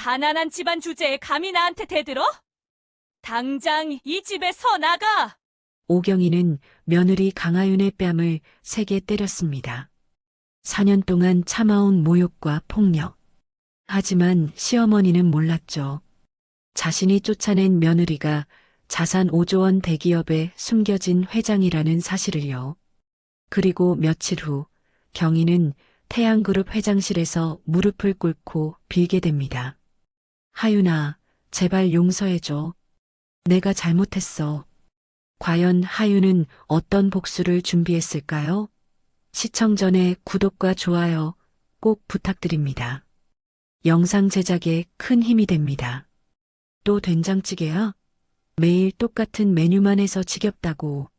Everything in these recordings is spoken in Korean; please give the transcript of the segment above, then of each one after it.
가난한 집안 주제에 감히 나한테 대들어? 당장 이 집에서 나가! 오경이는 며느리 강하윤의 뺨을 세게 때렸습니다. 4년 동안 참아온 모욕과 폭력. 하지만 시어머니는 몰랐죠. 자신이 쫓아낸 며느리가 자산 5조 원 대기업에 숨겨진 회장이라는 사실을요. 그리고 며칠 후 경희는 태양그룹 회장실에서 무릎을 꿇고 빌게 됩니다. 하윤아, 제발 용서해줘. 내가 잘못했어. 과연 하윤은 어떤 복수를 준비했을까요? 시청 전에 구독과 좋아요 꼭 부탁드립니다. 영상 제작에 큰 힘이 됩니다. 또 된장찌개야? 매일 똑같은 메뉴만 해서 지겹다고.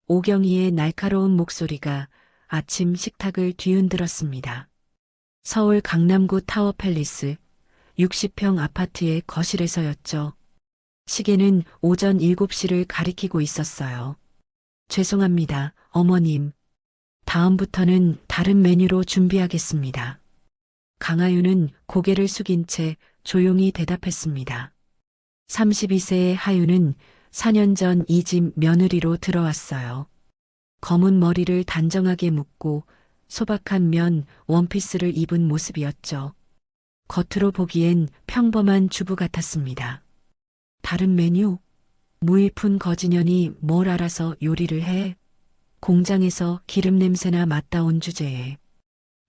오경이의 날카로운 목소리가 아침 식탁을 뒤흔들었습니다. 서울 강남구 타워팰리스 60평 아파트의 거실에서였죠. 시계는 오전 7시를 가리키고 있었어요. 죄송합니다, 어머님. 다음부터는 다른 메뉴로 준비하겠습니다. 강하윤은 고개를 숙인 채 조용히 대답했습니다. 32세의 하윤은 4년 전 이 집 며느리로 들어왔어요. 검은 머리를 단정하게 묶고 소박한 면 원피스를 입은 모습이었죠. 겉으로 보기엔 평범한 주부 같았습니다. 다른 메뉴? 무일푼 거지년이 뭘 알아서 요리를 해? 공장에서 기름 냄새나 맡아온 주제에.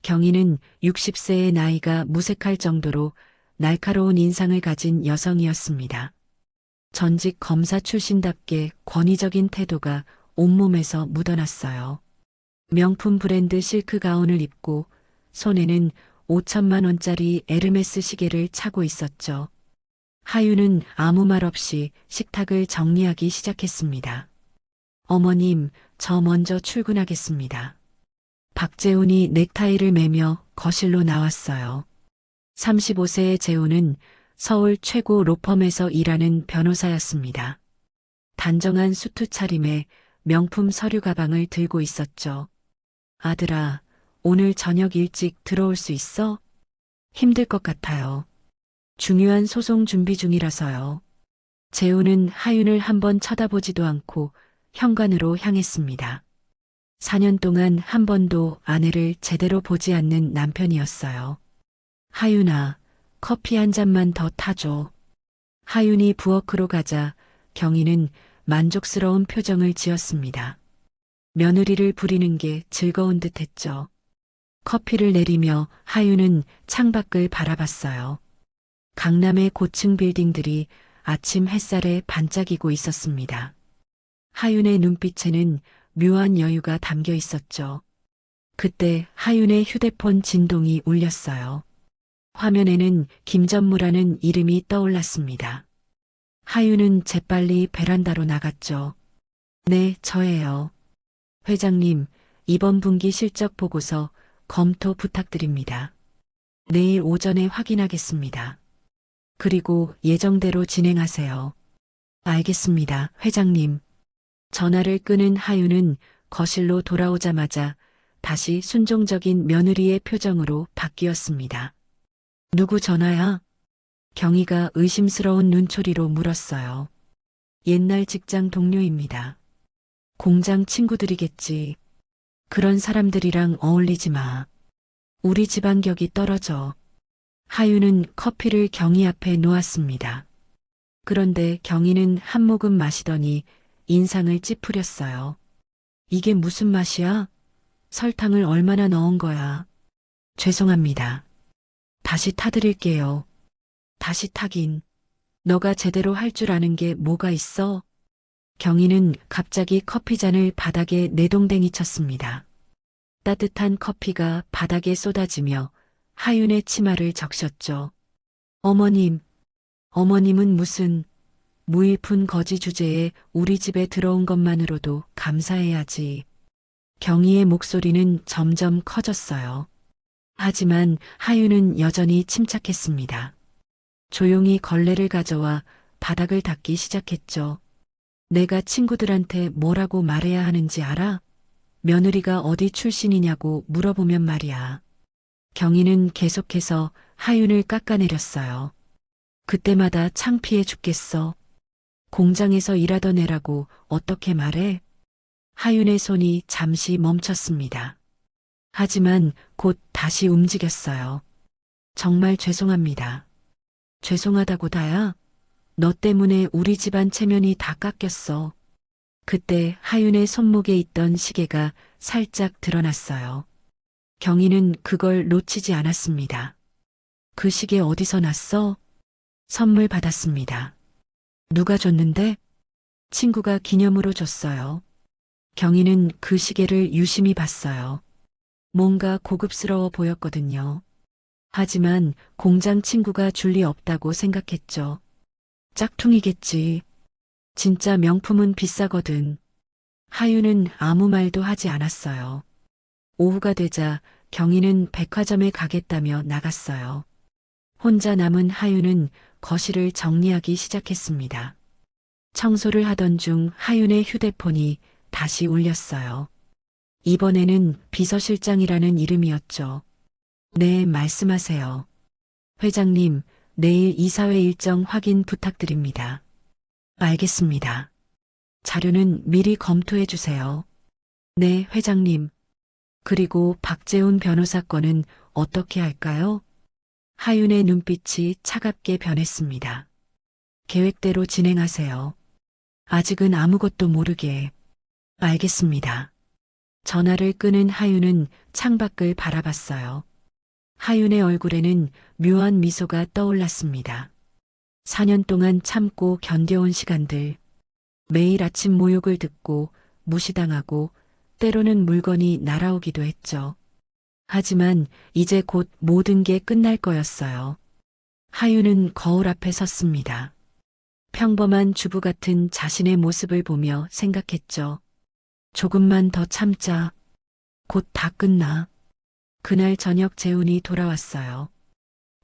경희는 60세의 나이가 무색할 정도로 날카로운 인상을 가진 여성이었습니다. 전직 검사 출신답게 권위적인 태도가 온몸에서 묻어났어요. 명품 브랜드 실크 가운을 입고 손에는 5천만 원짜리 에르메스 시계를 차고 있었죠. 하윤은 아무 말 없이 식탁을 정리하기 시작했습니다. 어머님, 저 먼저 출근하겠습니다. 박재훈이 넥타이를 매며 거실로 나왔어요. 35세의 재훈은 서울 최고 로펌에서 일하는 변호사였습니다. 단정한 수트 차림에 명품 서류 가방을 들고 있었죠. 아들아, 오늘 저녁 일찍 들어올 수 있어? 힘들 것 같아요. 중요한 소송 준비 중이라서요. 재훈은 하윤을 한번 쳐다보지도 않고 현관으로 향했습니다. 4년 동안 한 번도 아내를 제대로 보지 않는 남편이었어요. 하윤아, 커피 한 잔만 더 타줘. 하윤이 부엌으로 가자 경희는 만족스러운 표정을 지었습니다. 며느리를 부리는 게 즐거운 듯 했죠. 커피를 내리며 하윤은 창밖을 바라봤어요. 강남의 고층 빌딩들이 아침 햇살에 반짝이고 있었습니다. 하윤의 눈빛에는 묘한 여유가 담겨 있었죠. 그때 하윤의 휴대폰 진동이 울렸어요. 화면에는 김전무라는 이름이 떠올랐습니다. 하윤은 재빨리 베란다로 나갔죠. 네, 저예요. 회장님, 이번 분기 실적 보고서 검토 부탁드립니다. 내일 오전에 확인하겠습니다. 그리고 예정대로 진행하세요. 알겠습니다, 회장님. 전화를 끊은 하윤은 거실로 돌아오자마자 다시 순종적인 며느리의 표정으로 바뀌었습니다. 누구 전화야? 경희가 의심스러운 눈초리로 물었어요. 옛날 직장 동료입니다. 공장 친구들이겠지. 그런 사람들이랑 어울리지 마. 우리 집안격이 떨어져. 하윤은 커피를 경희 앞에 놓았습니다. 그런데 경희는 한 모금 마시더니 인상을 찌푸렸어요. 이게 무슨 맛이야? 설탕을 얼마나 넣은 거야? 죄송합니다. 다시 타드릴게요. 다시 타긴. 너가 제대로 할 줄 아는 게 뭐가 있어? 경희는 갑자기 커피잔을 바닥에 내동댕이 쳤습니다. 따뜻한 커피가 바닥에 쏟아지며 하윤의 치마를 적셨죠. 어머님, 어머님은 무슨 무일푼 거지 주제에 우리 집에 들어온 것만으로도 감사해야지. 경희의 목소리는 점점 커졌어요. 하지만 하윤은 여전히 침착했습니다. 조용히 걸레를 가져와 바닥을 닦기 시작했죠. 내가 친구들한테 뭐라고 말해야 하는지 알아? 며느리가 어디 출신이냐고 물어보면 말이야. 경희는 계속해서 하윤을 깎아내렸어요. 그때마다 창피해 죽겠어. 공장에서 일하던 애라고 어떻게 말해? 하윤의 손이 잠시 멈췄습니다. 하지만 곧 다시 움직였어요. 정말 죄송합니다. 죄송하다고 다야? 너 때문에 우리 집안 체면이 다 깎였어. 그때 하윤의 손목에 있던 시계가 살짝 드러났어요. 경희는 그걸 놓치지 않았습니다. 그 시계 어디서 났어? 선물 받았습니다. 누가 줬는데? 친구가 기념으로 줬어요. 경희는 그 시계를 유심히 봤어요. 뭔가 고급스러워 보였거든요. 하지만 공장 친구가 줄 리 없다고 생각했죠. 짝퉁이겠지. 진짜 명품은 비싸거든. 하윤은 아무 말도 하지 않았어요. 오후가 되자 경희는 백화점에 가겠다며 나갔어요. 혼자 남은 하윤은 거실을 정리하기 시작했습니다. 청소를 하던 중 하윤의 휴대폰이 다시 울렸어요. 이번에는 비서실장이라는 이름이었죠. 네, 말씀하세요. 회장님, 내일 이사회 일정 확인 부탁드립니다. 알겠습니다. 자료는 미리 검토해 주세요. 네, 회장님. 그리고 박재훈 변호사 건은 어떻게 할까요? 하윤의 눈빛이 차갑게 변했습니다. 계획대로 진행하세요. 아직은 아무것도 모르게. 알겠습니다. 전화를 끊은 하윤은 창밖을 바라봤어요. 하윤의 얼굴에는 묘한 미소가 떠올랐습니다. 4년 동안 참고 견뎌온 시간들, 매일 아침 모욕을 듣고 무시당하고 때로는 물건이 날아오기도 했죠. 하지만 이제 곧 모든 게 끝날 거였어요. 하윤은 거울 앞에 섰습니다. 평범한 주부 같은 자신의 모습을 보며 생각했죠. 조금만 더 참자. 곧 다 끝나. 그날 저녁 재훈이 돌아왔어요.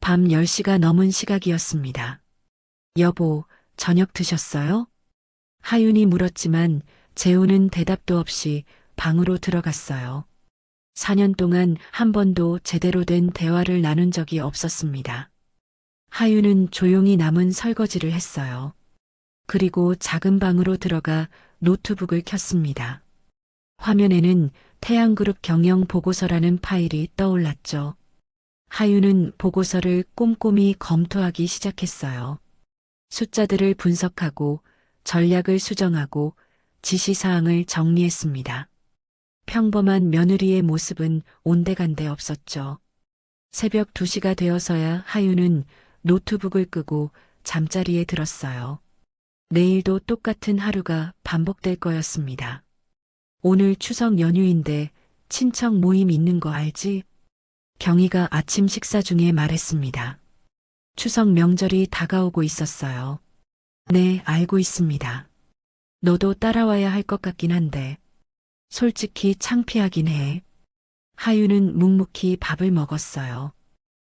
밤 10시가 넘은 시각이었습니다. 여보, 저녁 드셨어요? 하윤이 물었지만 재훈은 대답도 없이 방으로 들어갔어요. 4년 동안 한 번도 제대로 된 대화를 나눈 적이 없었습니다. 하윤은 조용히 남은 설거지를 했어요. 그리고 작은 방으로 들어가 노트북을 켰습니다. 화면에는 태양그룹 경영 보고서라는 파일이 떠올랐죠. 하윤은 보고서를 꼼꼼히 검토하기 시작했어요. 숫자들을 분석하고 전략을 수정하고 지시사항을 정리했습니다. 평범한 며느리의 모습은 온데간데 없었죠. 새벽 2시가 되어서야 하윤은 노트북을 끄고 잠자리에 들었어요. 내일도 똑같은 하루가 반복될 거였습니다. 오늘 추석 연휴인데 친척 모임 있는 거 알지? 경희가 아침 식사 중에 말했습니다. 추석 명절이 다가오고 있었어요. 네, 알고 있습니다. 너도 따라와야 할 것 같긴 한데. 솔직히 창피하긴 해. 하윤은 묵묵히 밥을 먹었어요.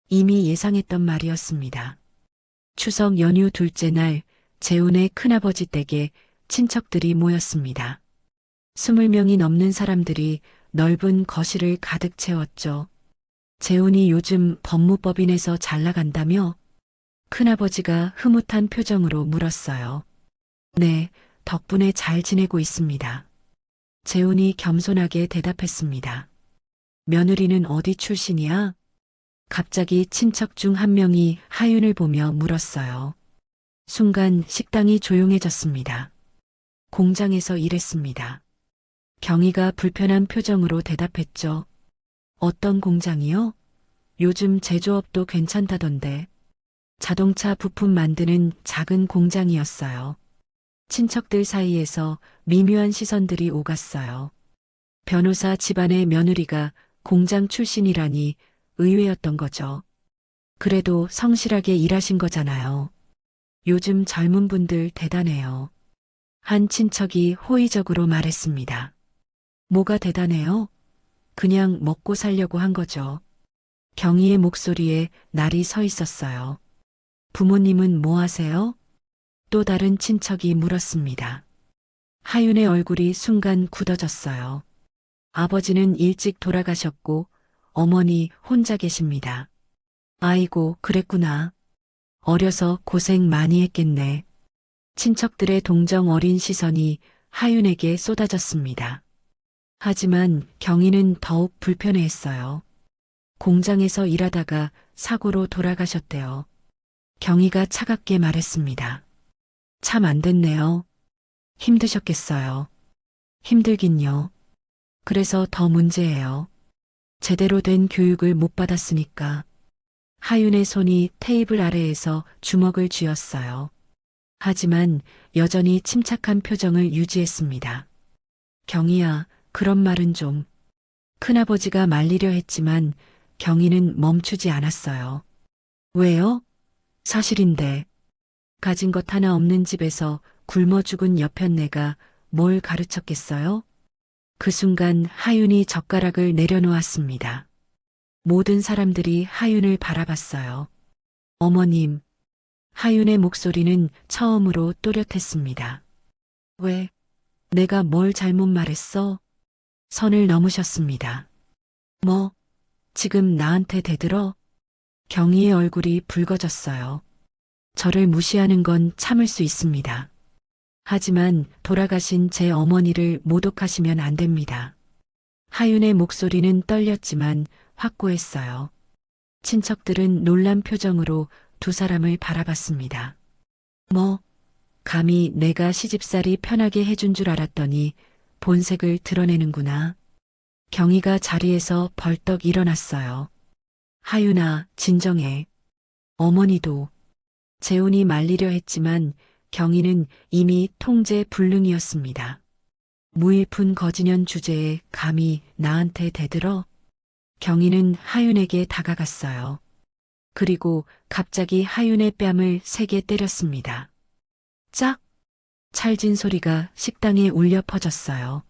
이미 예상했던 말이었습니다. 추석 연휴 둘째 날 재훈의 큰아버지 댁에 친척들이 모였습니다. 20명이 넘는 사람들이 넓은 거실을 가득 채웠죠. 재훈이 요즘 법무법인에서 잘 나간다며? 큰아버지가 흐뭇한 표정으로 물었어요. 네, 덕분에 잘 지내고 있습니다. 재훈이 겸손하게 대답했습니다. 며느리는 어디 출신이야? 갑자기 친척 중 한 명이 하윤을 보며 물었어요. 순간 식당이 조용해졌습니다. 공장에서 일했습니다. 경희가 불편한 표정으로 대답했죠. 어떤 공장이요? 요즘 제조업도 괜찮다던데. 자동차 부품 만드는 작은 공장이었어요. 친척들 사이에서 미묘한 시선들이 오갔어요. 변호사 집안의 며느리가 공장 출신이라니 의외였던 거죠. 그래도 성실하게 일하신 거잖아요. 요즘 젊은 분들 대단해요. 한 친척이 호의적으로 말했습니다. 뭐가 대단해요? 그냥 먹고 살려고 한 거죠. 경희의 목소리에 날이 서 있었어요. 부모님은 뭐 하세요? 또 다른 친척이 물었습니다. 하윤의 얼굴이 순간 굳어졌어요. 아버지는 일찍 돌아가셨고 어머니 혼자 계십니다. 아이고, 그랬구나. 어려서 고생 많이 했겠네. 친척들의 동정 어린 시선이 하윤에게 쏟아졌습니다. 하지만 경희는 더욱 불편해했어요. 공장에서 일하다가 사고로 돌아가셨대요. 경희가 차갑게 말했습니다. 참 안 됐네요. 힘드셨겠어요. 힘들긴요. 그래서 더 문제예요. 제대로 된 교육을 못 받았으니까. 하윤의 손이 테이블 아래에서 주먹을 쥐었어요. 하지만 여전히 침착한 표정을 유지했습니다. 경희야, 그런 말은 좀. 큰아버지가 말리려 했지만 경희는 멈추지 않았어요. 왜요? 사실인데. 가진 것 하나 없는 집에서 굶어 죽은 여편네가 뭘 가르쳤겠어요? 그 순간 하윤이 젓가락을 내려놓았습니다. 모든 사람들이 하윤을 바라봤어요. 어머님. 하윤의 목소리는 처음으로 또렷했습니다. 왜? 내가 뭘 잘못 말했어? 선을 넘으셨습니다. 뭐? 지금 나한테 대들어? 경희의 얼굴이 붉어졌어요. 저를 무시하는 건 참을 수 있습니다. 하지만 돌아가신 제 어머니를 모독하시면 안 됩니다. 하윤의 목소리는 떨렸지만 확고했어요. 친척들은 놀란 표정으로 두 사람을 바라봤습니다. 뭐, 감히 내가 시집살이 편하게 해준 줄 알았더니 본색을 드러내는구나. 경희가 자리에서 벌떡 일어났어요. 하윤아, 진정해. 어머니도. 재훈이 말리려 했지만 경희는 이미 통제 불능이었습니다. 무일푼 거지년 주제에 감히 나한테 대들어? 경희는 하윤에게 다가갔어요. 그리고 갑자기 하윤의 뺨을 세게 때렸습니다. 짝! 찰진 소리가 식당에 울려 퍼졌어요.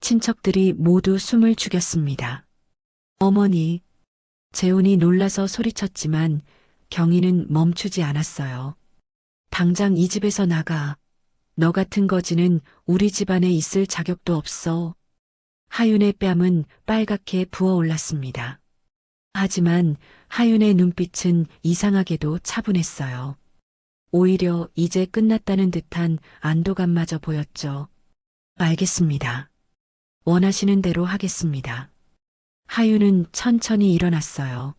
친척들이 모두 숨을 죽였습니다. 어머니. 재훈이 놀라서 소리쳤지만 경희는 멈추지 않았어요. 당장 이 집에서 나가. 너 같은 거지는 우리 집안에 있을 자격도 없어. 하윤의 뺨은 빨갛게 부어올랐습니다. 하지만 하윤의 눈빛은 이상하게도 차분했어요. 오히려 이제 끝났다는 듯한 안도감마저 보였죠. 알겠습니다. 원하시는 대로 하겠습니다. 하윤은 천천히 일어났어요.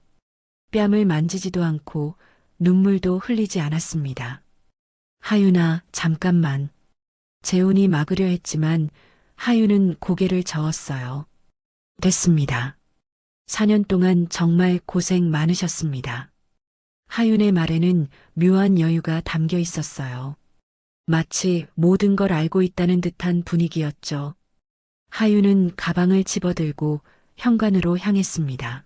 뺨을 만지지도 않고 눈물도 흘리지 않았습니다. 하윤아, 잠깐만. 재훈이 막으려 했지만 하윤은 고개를 저었어요. 됐습니다. 4년 동안 정말 고생 많으셨습니다. 하윤의 말에는 묘한 여유가 담겨 있었어요. 마치 모든 걸 알고 있다는 듯한 분위기였죠. 하윤은 가방을 집어들고 현관으로 향했습니다.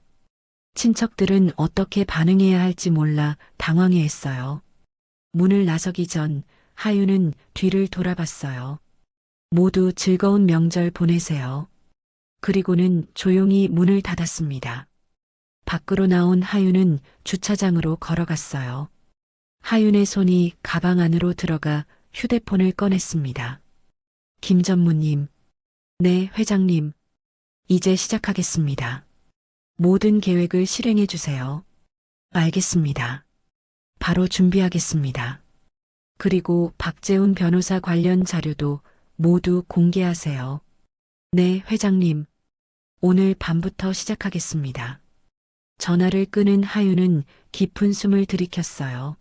친척들은 어떻게 반응해야 할지 몰라 당황해했어요. 문을 나서기 전 하윤은 뒤를 돌아봤어요. 모두 즐거운 명절 보내세요. 그리고는 조용히 문을 닫았습니다. 밖으로 나온 하윤은 주차장으로 걸어갔어요. 하윤의 손이 가방 안으로 들어가 휴대폰을 꺼냈습니다. 김 전무님. 네, 회장님. 이제 시작하겠습니다. 모든 계획을 실행해 주세요. 알겠습니다. 바로 준비하겠습니다. 그리고 박재훈 변호사 관련 자료도 모두 공개하세요. 네, 회장님. 오늘 밤부터 시작하겠습니다. 전화를 끄는 하윤은 깊은 숨을 들이켰어요.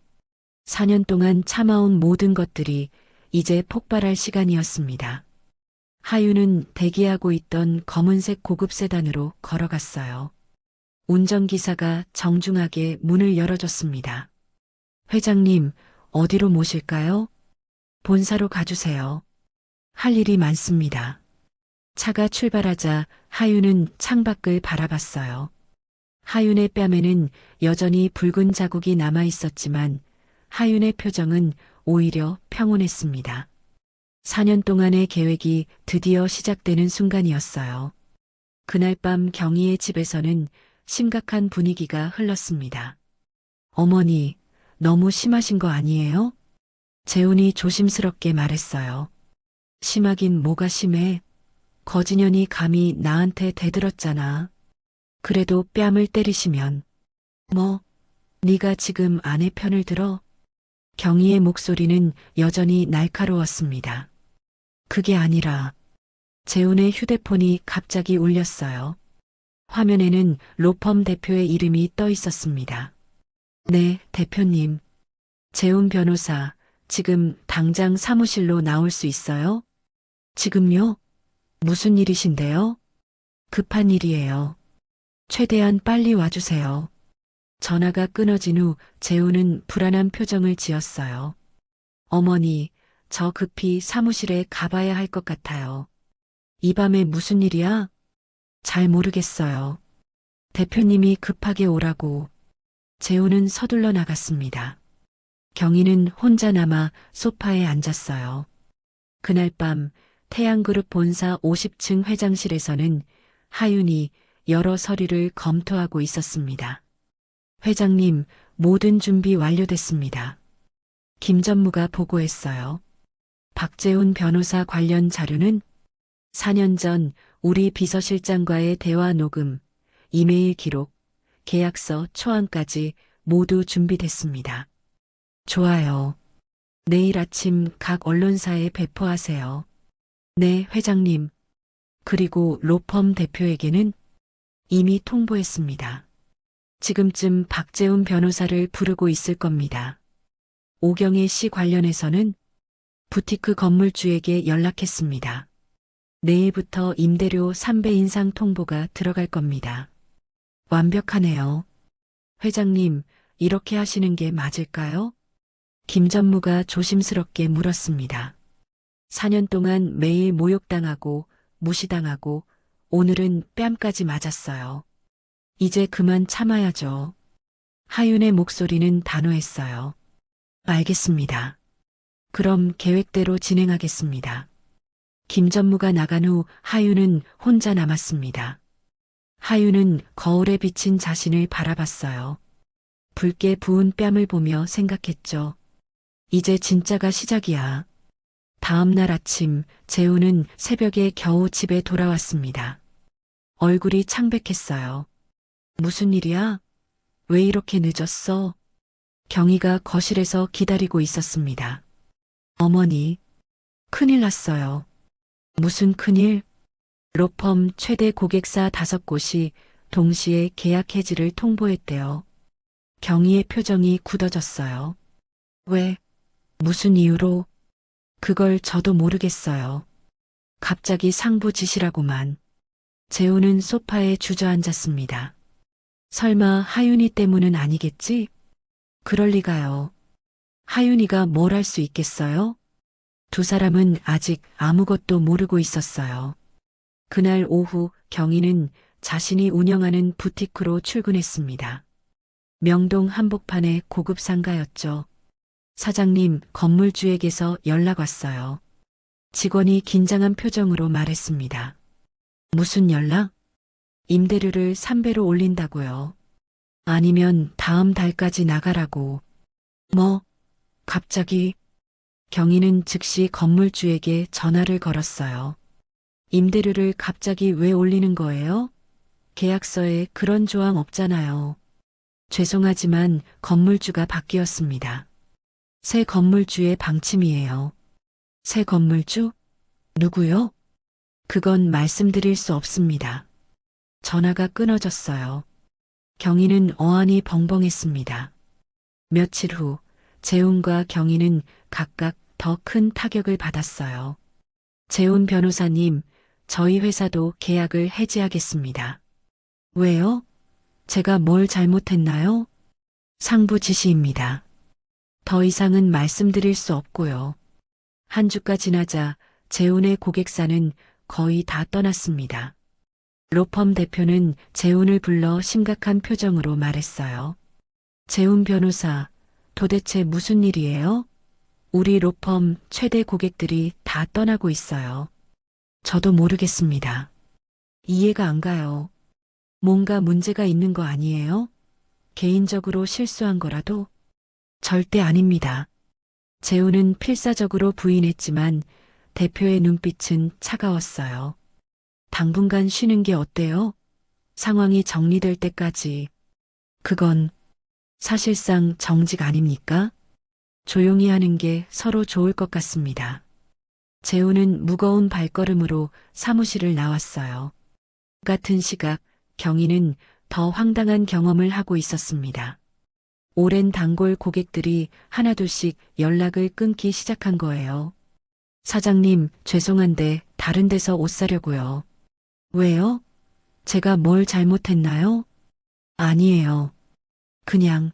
4년 동안 참아온 모든 것들이 이제 폭발할 시간이었습니다. 하윤은 대기하고 있던 검은색 고급 세단으로 걸어갔어요. 운전기사가 정중하게 문을 열어줬습니다. 회장님, 어디로 모실까요? 본사로 가주세요. 할 일이 많습니다. 차가 출발하자 하윤은 창밖을 바라봤어요. 하윤의 뺨에는 여전히 붉은 자국이 남아 있었지만 하윤의 표정은 오히려 평온했습니다. 4년 동안의 계획이 드디어 시작되는 순간이었어요. 그날 밤 경희의 집에서는 심각한 분위기가 흘렀습니다. 어머니, 너무 심하신 거 아니에요? 재훈이 조심스럽게 말했어요. 심하긴 뭐가 심해? 거지년이 감히 나한테 대들었잖아. 그래도 뺨을 때리시면. 뭐, 네가 지금 아내 편을 들어? 경희의 목소리는 여전히 날카로웠습니다. 그게 아니라 재훈의 휴대폰이 갑자기 울렸어요. 화면에는 로펌 대표의 이름이 떠 있었습니다. 네, 대표님. 재훈 변호사, 지금 당장 사무실로 나올 수 있어요? 지금요? 무슨 일이신데요? 급한 일이에요. 최대한 빨리 와주세요. 전화가 끊어진 후 재훈은 불안한 표정을 지었어요. 어머니, 저 급히 사무실에 가봐야 할 것 같아요. 이 밤에 무슨 일이야? 잘 모르겠어요. 대표님이 급하게 오라고. 재훈은 서둘러 나갔습니다. 경희는 혼자 남아 소파에 앉았어요. 그날 밤 태양그룹 본사 50층 회장실에서는 하윤이 여러 서류를 검토하고 있었습니다. 회장님, 모든 준비 완료됐습니다. 김 전무가 보고했어요. 박재훈 변호사 관련 자료는 4년 전 우리 비서실장과의 대화 녹음, 이메일 기록, 계약서 초안까지 모두 준비됐습니다. 좋아요. 내일 아침 각 언론사에 배포하세요. 네, 회장님. 그리고 로펌 대표에게는 이미 통보했습니다. 지금쯤 박재훈 변호사를 부르고 있을 겁니다. 오경혜 씨 관련해서는 부티크 건물주에게 연락했습니다. 내일부터 임대료 3배 인상 통보가 들어갈 겁니다. 완벽하네요. 회장님, 이렇게 하시는 게 맞을까요? 김 전무가 조심스럽게 물었습니다. 4년 동안 매일 모욕당하고 무시당하고 오늘은 뺨까지 맞았어요. 이제 그만 참아야죠. 하윤의 목소리는 단호했어요. 알겠습니다. 그럼 계획대로 진행하겠습니다. 김 전무가 나간 후 하윤은 혼자 남았습니다. 하윤은 거울에 비친 자신을 바라봤어요. 붉게 부은 뺨을 보며 생각했죠. 이제 진짜가 시작이야. 다음 날 아침 재훈은 새벽에 겨우 집에 돌아왔습니다. 얼굴이 창백했어요. 무슨 일이야? 왜 이렇게 늦었어? 경희가 거실에서 기다리고 있었습니다. 어머니, 큰일 났어요. 무슨 큰일? 로펌 최대 고객사 5곳이 동시에 계약 해지를 통보했대요. 경희의 표정이 굳어졌어요. 왜? 무슨 이유로? 그걸 저도 모르겠어요. 갑자기 상부 지시라고만. 재훈은 소파에 주저앉았습니다. 설마 하윤이 때문은 아니겠지? 그럴 리가요. 하윤이가 뭘 할 수 있겠어요? 두 사람은 아직 아무것도 모르고 있었어요. 그날 오후 경희는 자신이 운영하는 부티크로 출근했습니다. 명동 한복판의 고급 상가였죠. 사장님, 건물주에게서 연락 왔어요. 직원이 긴장한 표정으로 말했습니다. 무슨 연락? 임대료를 3배로 올린다고요. 아니면 다음 달까지 나가라고. 뭐? 갑자기? 경희는 즉시 건물주에게 전화를 걸었어요. 임대료를 갑자기 왜 올리는 거예요? 계약서에 그런 조항 없잖아요. 죄송하지만 건물주가 바뀌었습니다. 새 건물주의 방침이에요. 새 건물주? 누구요? 그건 말씀드릴 수 없습니다. 전화가 끊어졌어요. 경희는 어안이 벙벙했습니다. 며칠 후 재훈과 경희는 각각 더 큰 타격을 받았어요. 재훈 변호사님, 저희 회사도 계약을 해지하겠습니다. 왜요? 제가 뭘 잘못했나요? 상부 지시입니다. 더 이상은 말씀드릴 수 없고요. 한 주가 지나자 재훈의 고객사는 거의 다 떠났습니다. 로펌 대표는 재훈을 불러 심각한 표정으로 말했어요. 재훈 변호사, 도대체 무슨 일이에요? 우리 로펌 최대 고객들이 다 떠나고 있어요. 저도 모르겠습니다. 이해가 안 가요. 뭔가 문제가 있는 거 아니에요? 개인적으로 실수한 거라도? 절대 아닙니다. 재훈은 필사적으로 부인했지만 대표의 눈빛은 차가웠어요. 당분간 쉬는 게 어때요? 상황이 정리될 때까지. 그건 사실상 정직 아닙니까? 조용히 하는 게 서로 좋을 것 같습니다. 재우는 무거운 발걸음으로 사무실을 나왔어요. 같은 시각 경희는 더 황당한 경험을 하고 있었습니다. 오랜 단골 고객들이 하나둘씩 연락을 끊기 시작한 거예요. 사장님, 죄송한데 다른 데서 옷 사려고요. 왜요? 제가 뭘 잘못했나요? 아니에요. 그냥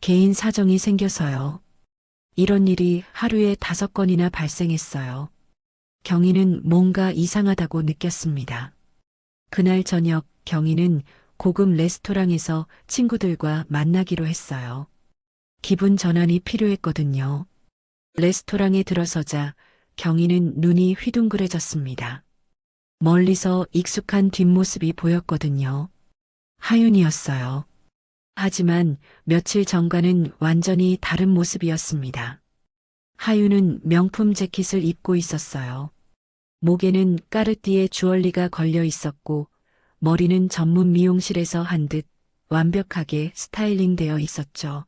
개인 사정이 생겨서요. 이런 일이 하루에 5건이나 발생했어요. 경희는 뭔가 이상하다고 느꼈습니다. 그날 저녁 경희는 고급 레스토랑에서 친구들과 만나기로 했어요. 기분 전환이 필요했거든요. 레스토랑에 들어서자 경희는 눈이 휘둥그레졌습니다. 멀리서 익숙한 뒷모습이 보였거든요. 하윤이었어요. 하지만 며칠 전과는 완전히 다른 모습이었습니다. 하윤은 명품 재킷을 입고 있었어요. 목에는 까르띠에 주얼리가 걸려 있었고 머리는 전문 미용실에서 한 듯 완벽하게 스타일링되어 있었죠.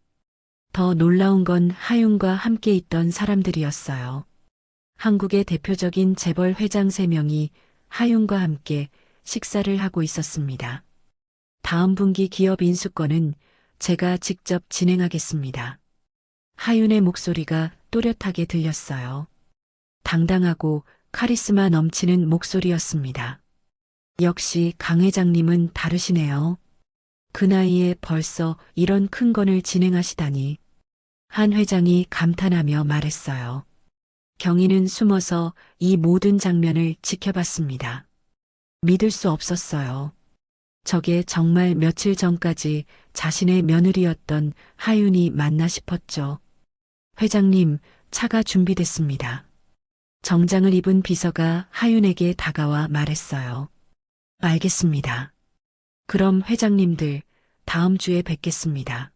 더 놀라운 건 하윤과 함께 있던 사람들이었어요. 한국의 대표적인 재벌 회장 3명이 하윤과 함께 식사를 하고 있었습니다. 다음 분기 기업 인수권은 제가 직접 진행하겠습니다. 하윤의 목소리가 또렷하게 들렸어요. 당당하고 카리스마 넘치는 목소리였습니다. 역시 강 회장님은 다르시네요. 그 나이에 벌써 이런 큰 건을 진행하시다니. 한 회장이 감탄하며 말했어요. 경희는 숨어서 이 모든 장면을 지켜봤습니다. 믿을 수 없었어요. 저게 정말 며칠 전까지 자신의 며느리였던 하윤이 맞나 싶었죠. 회장님, 차가 준비됐습니다. 정장을 입은 비서가 하윤에게 다가와 말했어요. 알겠습니다. 그럼 회장님들, 다음 주에 뵙겠습니다.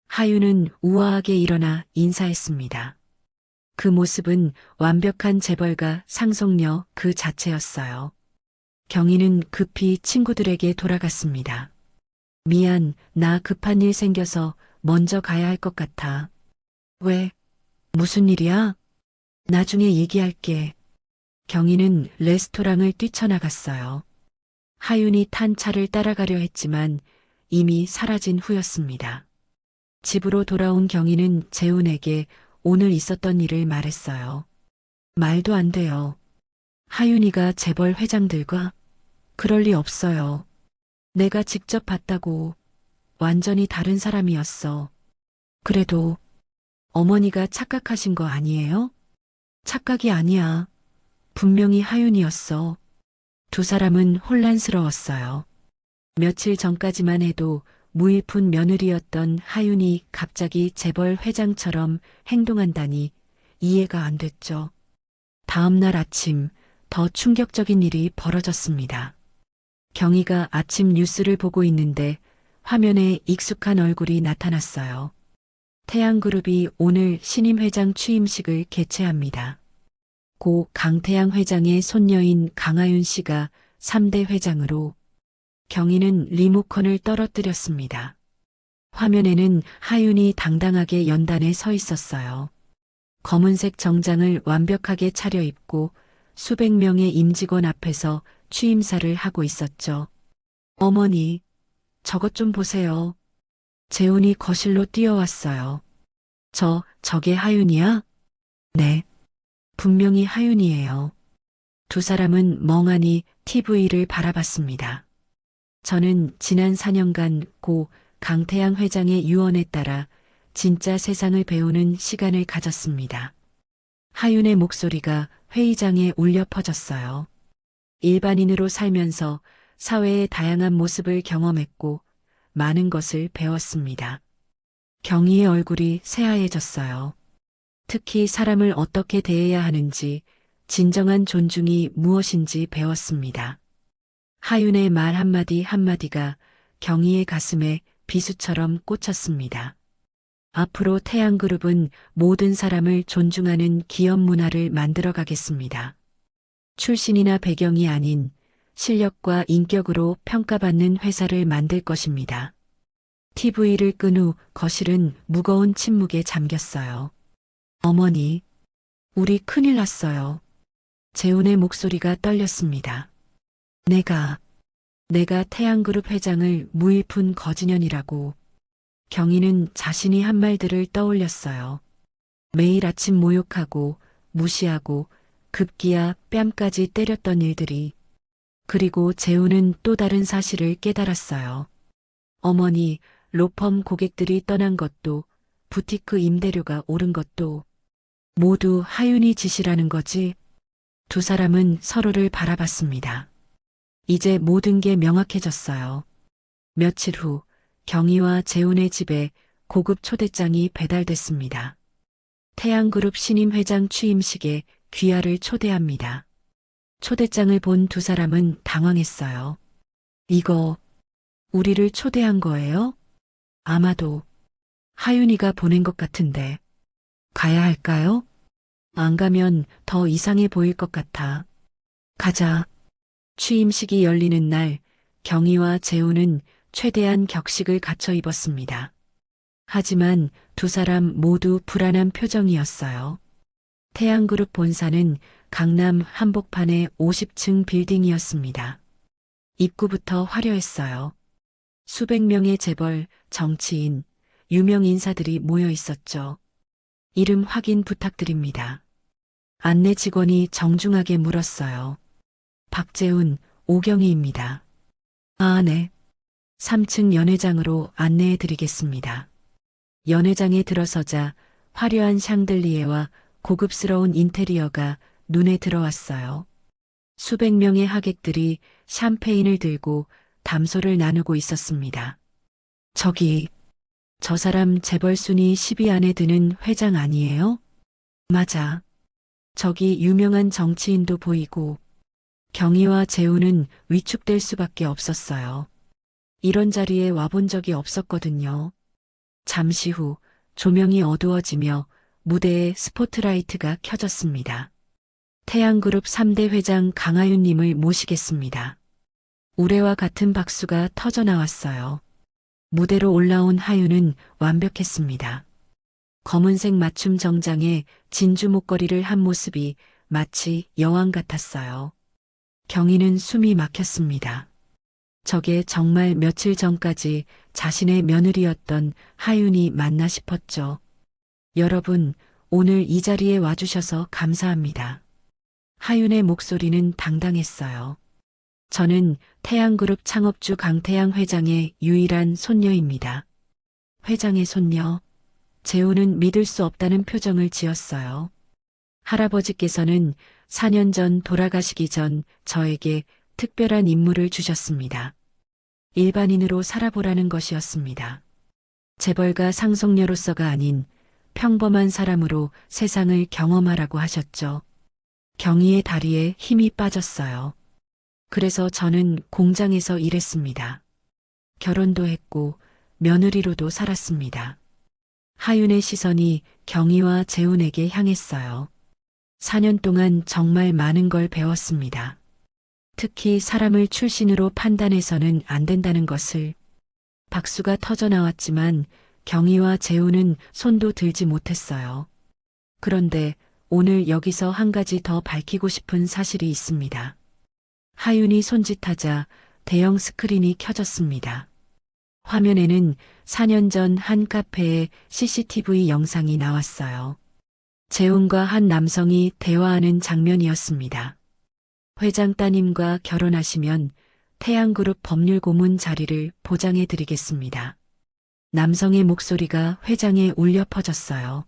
하윤은 우아하게 일어나 인사했습니다. 그 모습은 완벽한 재벌가 상속녀 그 자체였어요. 경희는 급히 친구들에게 돌아갔습니다. 미안, 나 급한 일 생겨서 먼저 가야 할 것 같아. 왜? 무슨 일이야? 나중에 얘기할게. 경희는 레스토랑을 뛰쳐나갔어요. 하윤이 탄 차를 따라가려 했지만 이미 사라진 후였습니다. 집으로 돌아온 경희는 재훈에게 오늘 있었던 일을 말했어요. 말도 안 돼요. 하윤이가 재벌 회장들과? 그럴 리 없어요. 내가 직접 봤다고. 완전히 다른 사람이었어. 그래도 어머니가 착각하신 거 아니에요? 착각이 아니야. 분명히 하윤이었어. 두 사람은 혼란스러웠어요. 며칠 전까지만 해도 무일푼 며느리였던 하윤이 갑자기 재벌 회장처럼 행동한다니 이해가 안 됐죠. 다음 날 아침 더 충격적인 일이 벌어졌습니다. 경희가 아침 뉴스를 보고 있는데 화면에 익숙한 얼굴이 나타났어요. 태양그룹이 오늘 신임 회장 취임식을 개최합니다. 고 강태양 회장의 손녀인 강하윤 씨가 3대 회장으로 경희는 리모컨을 떨어뜨렸습니다. 화면에는 하윤이 당당하게 연단에 서 있었어요. 검은색 정장을 완벽하게 차려입고 수백 명의 임직원 앞에서 취임사를 하고 있었죠. 어머니, 저것 좀 보세요. 재훈이 거실로 뛰어왔어요. 저게 하윤이야? 네. 분명히 하윤이에요. 두 사람은 멍하니 TV를 바라봤습니다. 저는 지난 4년간 고 강태양 회장의 유언에 따라 진짜 세상을 배우는 시간을 가졌습니다. 하윤의 목소리가 회의장에 울려 퍼졌어요. 일반인으로 살면서 사회의 다양한 모습을 경험했고 많은 것을 배웠습니다. 경희의 얼굴이 새하얘졌어요. 특히 사람을 어떻게 대해야 하는지, 진정한 존중이 무엇인지 배웠습니다. 하윤의 말 한마디 한마디가 경희의 가슴에 비수처럼 꽂혔습니다. 앞으로 태양그룹은 모든 사람을 존중하는 기업 문화를 만들어 가겠습니다. 출신이나 배경이 아닌 실력과 인격으로 평가받는 회사를 만들 것입니다. TV를 끈 후 거실은 무거운 침묵에 잠겼어요. 어머니, 우리 큰일 났어요. 재훈의 목소리가 떨렸습니다. 내가 태양그룹 회장을 무일푼 거지년이라고. 경희는 자신이 한 말들을 떠올렸어요. 매일 아침 모욕하고 무시하고 급기야 뺨까지 때렸던 일들이. 그리고 재훈은 또 다른 사실을 깨달았어요. 어머니, 로펌 고객들이 떠난 것도 부티크 임대료가 오른 것도 모두 하윤이 짓이라는 거지. 두 사람은 서로를 바라봤습니다. 이제 모든 게 명확해졌어요. 며칠 후 경희와 재훈의 집에 고급 초대장이 배달됐습니다. 태양그룹 신임 회장 취임식에 귀하를 초대합니다. 초대장을 본 두 사람은 당황했어요. 이거 우리를 초대한 거예요? 아마도 하윤이가 보낸 것 같은데 가야 할까요? 안 가면 더 이상해 보일 것 같아. 가자. 취임식이 열리는 날 경희와 재훈은 최대한 격식을 갖춰 입었습니다. 하지만 두 사람 모두 불안한 표정이었어요. 태양그룹 본사는 강남 한복판의 50층 빌딩이었습니다. 입구부터 화려했어요. 수백 명의 재벌, 정치인, 유명 인사들이 모여 있었죠. 이름 확인 부탁드립니다. 안내 직원이 정중하게 물었어요. 박재훈, 오경희입니다. 아, 네. 3층 연회장으로 안내해 드리겠습니다. 연회장에 들어서자 화려한 샹들리에와 고급스러운 인테리어가 눈에 들어왔어요. 수백 명의 하객들이 샴페인을 들고 담소를 나누고 있었습니다. 저 사람 재벌 순위 10위 안에 드는 회장 아니에요? 맞아. 저기 유명한 정치인도 보이고. 경희와 재훈은 위축될 수밖에 없었어요. 이런 자리에 와본 적이 없었거든요. 잠시 후 조명이 어두워지며 무대에 스포트라이트가 켜졌습니다. 태양그룹 3대 회장 강하윤님을 모시겠습니다. 우레와 같은 박수가 터져 나왔어요. 무대로 올라온 하윤은 완벽했습니다. 검은색 맞춤 정장에 진주 목걸이를 한 모습이 마치 여왕 같았어요. 경희는 숨이 막혔습니다. 저게 정말 며칠 전까지 자신의 며느리였던 하윤이 맞나 싶었죠. 여러분, 오늘 이 자리에 와주셔서 감사합니다. 하윤의 목소리는 당당했어요. 저는 태양그룹 창업주 강태양 회장의 유일한 손녀입니다. 회장의 손녀. 재훈은 믿을 수 없다는 표정을 지었어요. 할아버지께서는 4년 전 돌아가시기 전 저에게 특별한 임무를 주셨습니다. 일반인으로 살아보라는 것이었습니다. 재벌가 상속녀로서가 아닌 평범한 사람으로 세상을 경험하라고 하셨죠. 경희의 다리에 힘이 빠졌어요. 그래서 저는 공장에서 일했습니다. 결혼도 했고 며느리로도 살았습니다. 하윤의 시선이 경희와 재훈에게 향했어요. 4년 동안 정말 많은 걸 배웠습니다. 특히 사람을 출신으로 판단해서는 안 된다는 것을. 박수가 터져 나왔지만 경희와 재훈은 손도 들지 못했어요. 그런데 오늘 여기서 한 가지 더 밝히고 싶은 사실이 있습니다. 하윤이 손짓하자 대형 스크린이 켜졌습니다. 화면에는 4년 전 한 카페의 CCTV 영상이 나왔어요. 재훈과 한 남성이 대화하는 장면이었습니다. 회장 따님과 결혼하시면 태양그룹 법률 고문 자리를 보장해 드리겠습니다. 남성의 목소리가 회장에 울려 퍼졌어요.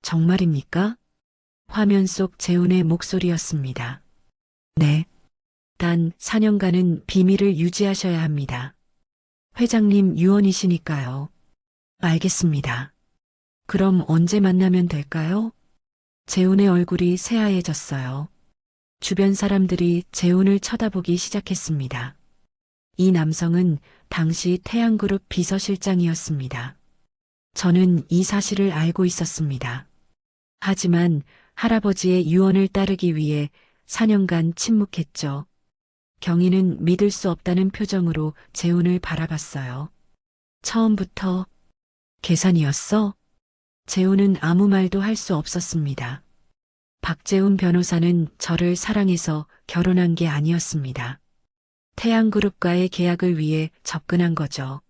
정말입니까? 화면 속 재훈의 목소리였습니다. 네. 단 4년간은 비밀을 유지하셔야 합니다. 회장님 유언이시니까요. 알겠습니다. 그럼 언제 만나면 될까요? 재훈의 얼굴이 새하얘졌어요. 주변 사람들이 재훈을 쳐다보기 시작했습니다. 이 남성은 당시 태양그룹 비서실장이었습니다. 저는 이 사실을 알고 있었습니다. 하지만 할아버지의 유언을 따르기 위해 4년간 침묵했죠. 경희는 믿을 수 없다는 표정으로 재훈을 바라봤어요. 처음부터 계산이었어? 재훈은 아무 말도 할 수 없었습니다. 박재훈 변호사는 저를 사랑해서 결혼한 게 아니었습니다. 태양그룹과의 계약을 위해 접근한 거죠.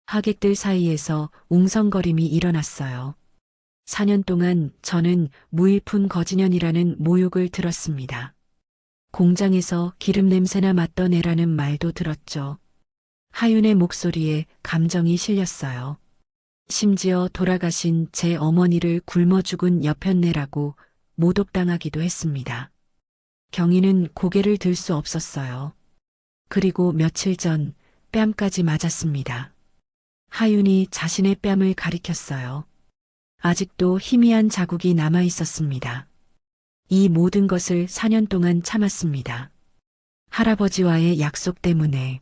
하객들 사이에서 웅성거림이 일어났어요. 4년 동안 저는 무일푼 거지년이라는 모욕을 들었습니다. 공장에서 기름 냄새나 맡던 애라는 말도 들었죠. 하윤의 목소리에 감정이 실렸어요. 심지어 돌아가신 제 어머니를 굶어 죽은 여편네라고 모독당하기도 했습니다. 경희는 고개를 들 수 없었어요. 그리고 며칠 전 뺨까지 맞았습니다. 하윤이 자신의 뺨을 가리켰어요. 아직도 희미한 자국이 남아 있었습니다. 이 모든 것을 4년 동안 참았습니다. 할아버지와의 약속 때문에.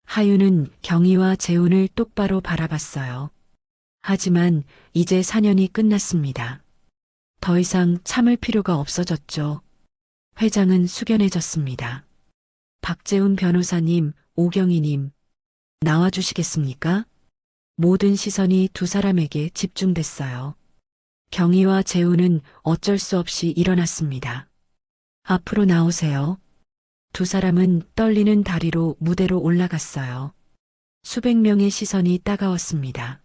하윤은 경희와 재훈을 똑바로 바라봤어요. 하지만 이제 4년이 끝났습니다. 더 이상 참을 필요가 없어졌죠. 회장은 숙연해졌습니다. 박재훈 변호사님, 오경희님, 나와주시겠습니까? 모든 시선이 두 사람에게 집중됐어요. 경희와 재훈은 어쩔 수 없이 일어났습니다. 앞으로 나오세요. 두 사람은 떨리는 다리로 무대로 올라갔어요. 수백 명의 시선이 따가웠습니다.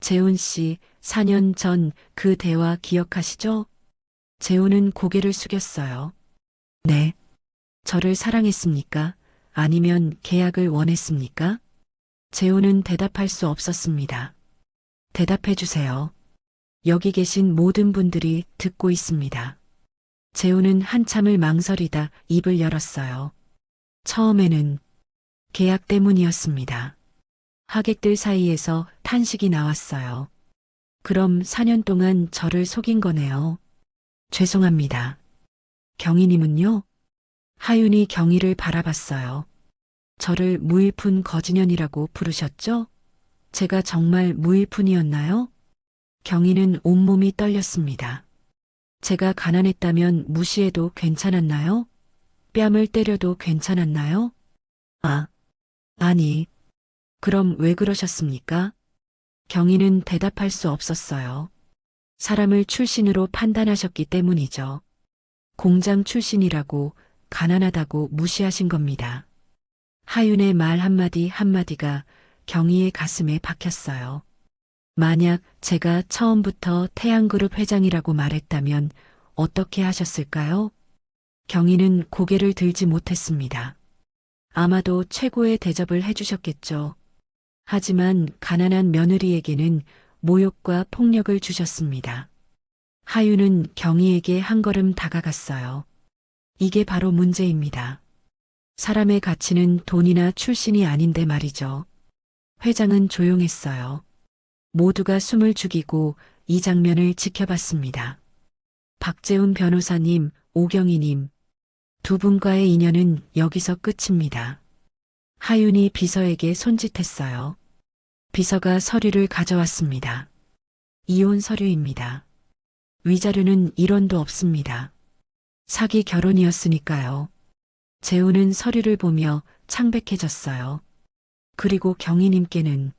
재훈 씨, 4년 전 그 대화 기억하시죠? 재훈은 고개를 숙였어요. 네. 저를 사랑했습니까? 아니면 계약을 원했습니까? 재훈은 대답할 수 없었습니다. 대답해 주세요. 여기 계신 모든 분들이 듣고 있습니다. 재훈은 한참을 망설이다 입을 열었어요. 처음에는 계약 때문이었습니다. 하객들 사이에서 탄식이 나왔어요. 그럼 4년 동안 저를 속인 거네요. 죄송합니다. 경희님은요? 하윤이 경희를 바라봤어요. 저를 무일푼 거지년이라고 부르셨죠? 제가 정말 무일푼이었나요? 경희는 온몸이 떨렸습니다. 제가 가난했다면 무시해도 괜찮았나요? 뺨을 때려도 괜찮았나요? 아니. 그럼 왜 그러셨습니까? 경희는 대답할 수 없었어요. 사람을 출신으로 판단하셨기 때문이죠. 공장 출신이라고 가난하다고 무시하신 겁니다. 하윤의 말 한마디 한마디가 경희의 가슴에 박혔어요. 만약 제가 처음부터 태양그룹 회장이라고 말했다면 어떻게 하셨을까요? 경희는 고개를 들지 못했습니다. 아마도 최고의 대접을 해주셨겠죠. 하지만 가난한 며느리에게는 모욕과 폭력을 주셨습니다. 하윤은 경희에게 한 걸음 다가갔어요. 이게 바로 문제입니다. 사람의 가치는 돈이나 출신이 아닌데 말이죠. 회장은 조용했어요. 모두가 숨을 죽이고 이 장면을 지켜봤습니다. 박재훈 변호사님, 오경희님, 두 분과의 인연은 여기서 끝입니다. 하윤이 비서에게 손짓했어요. 비서가 서류를 가져왔습니다. 이혼 서류입니다. 위자료는 1원도 없습니다. 사기 결혼이었으니까요. 재훈은 서류를 보며 창백해졌어요. 그리고 경희님께는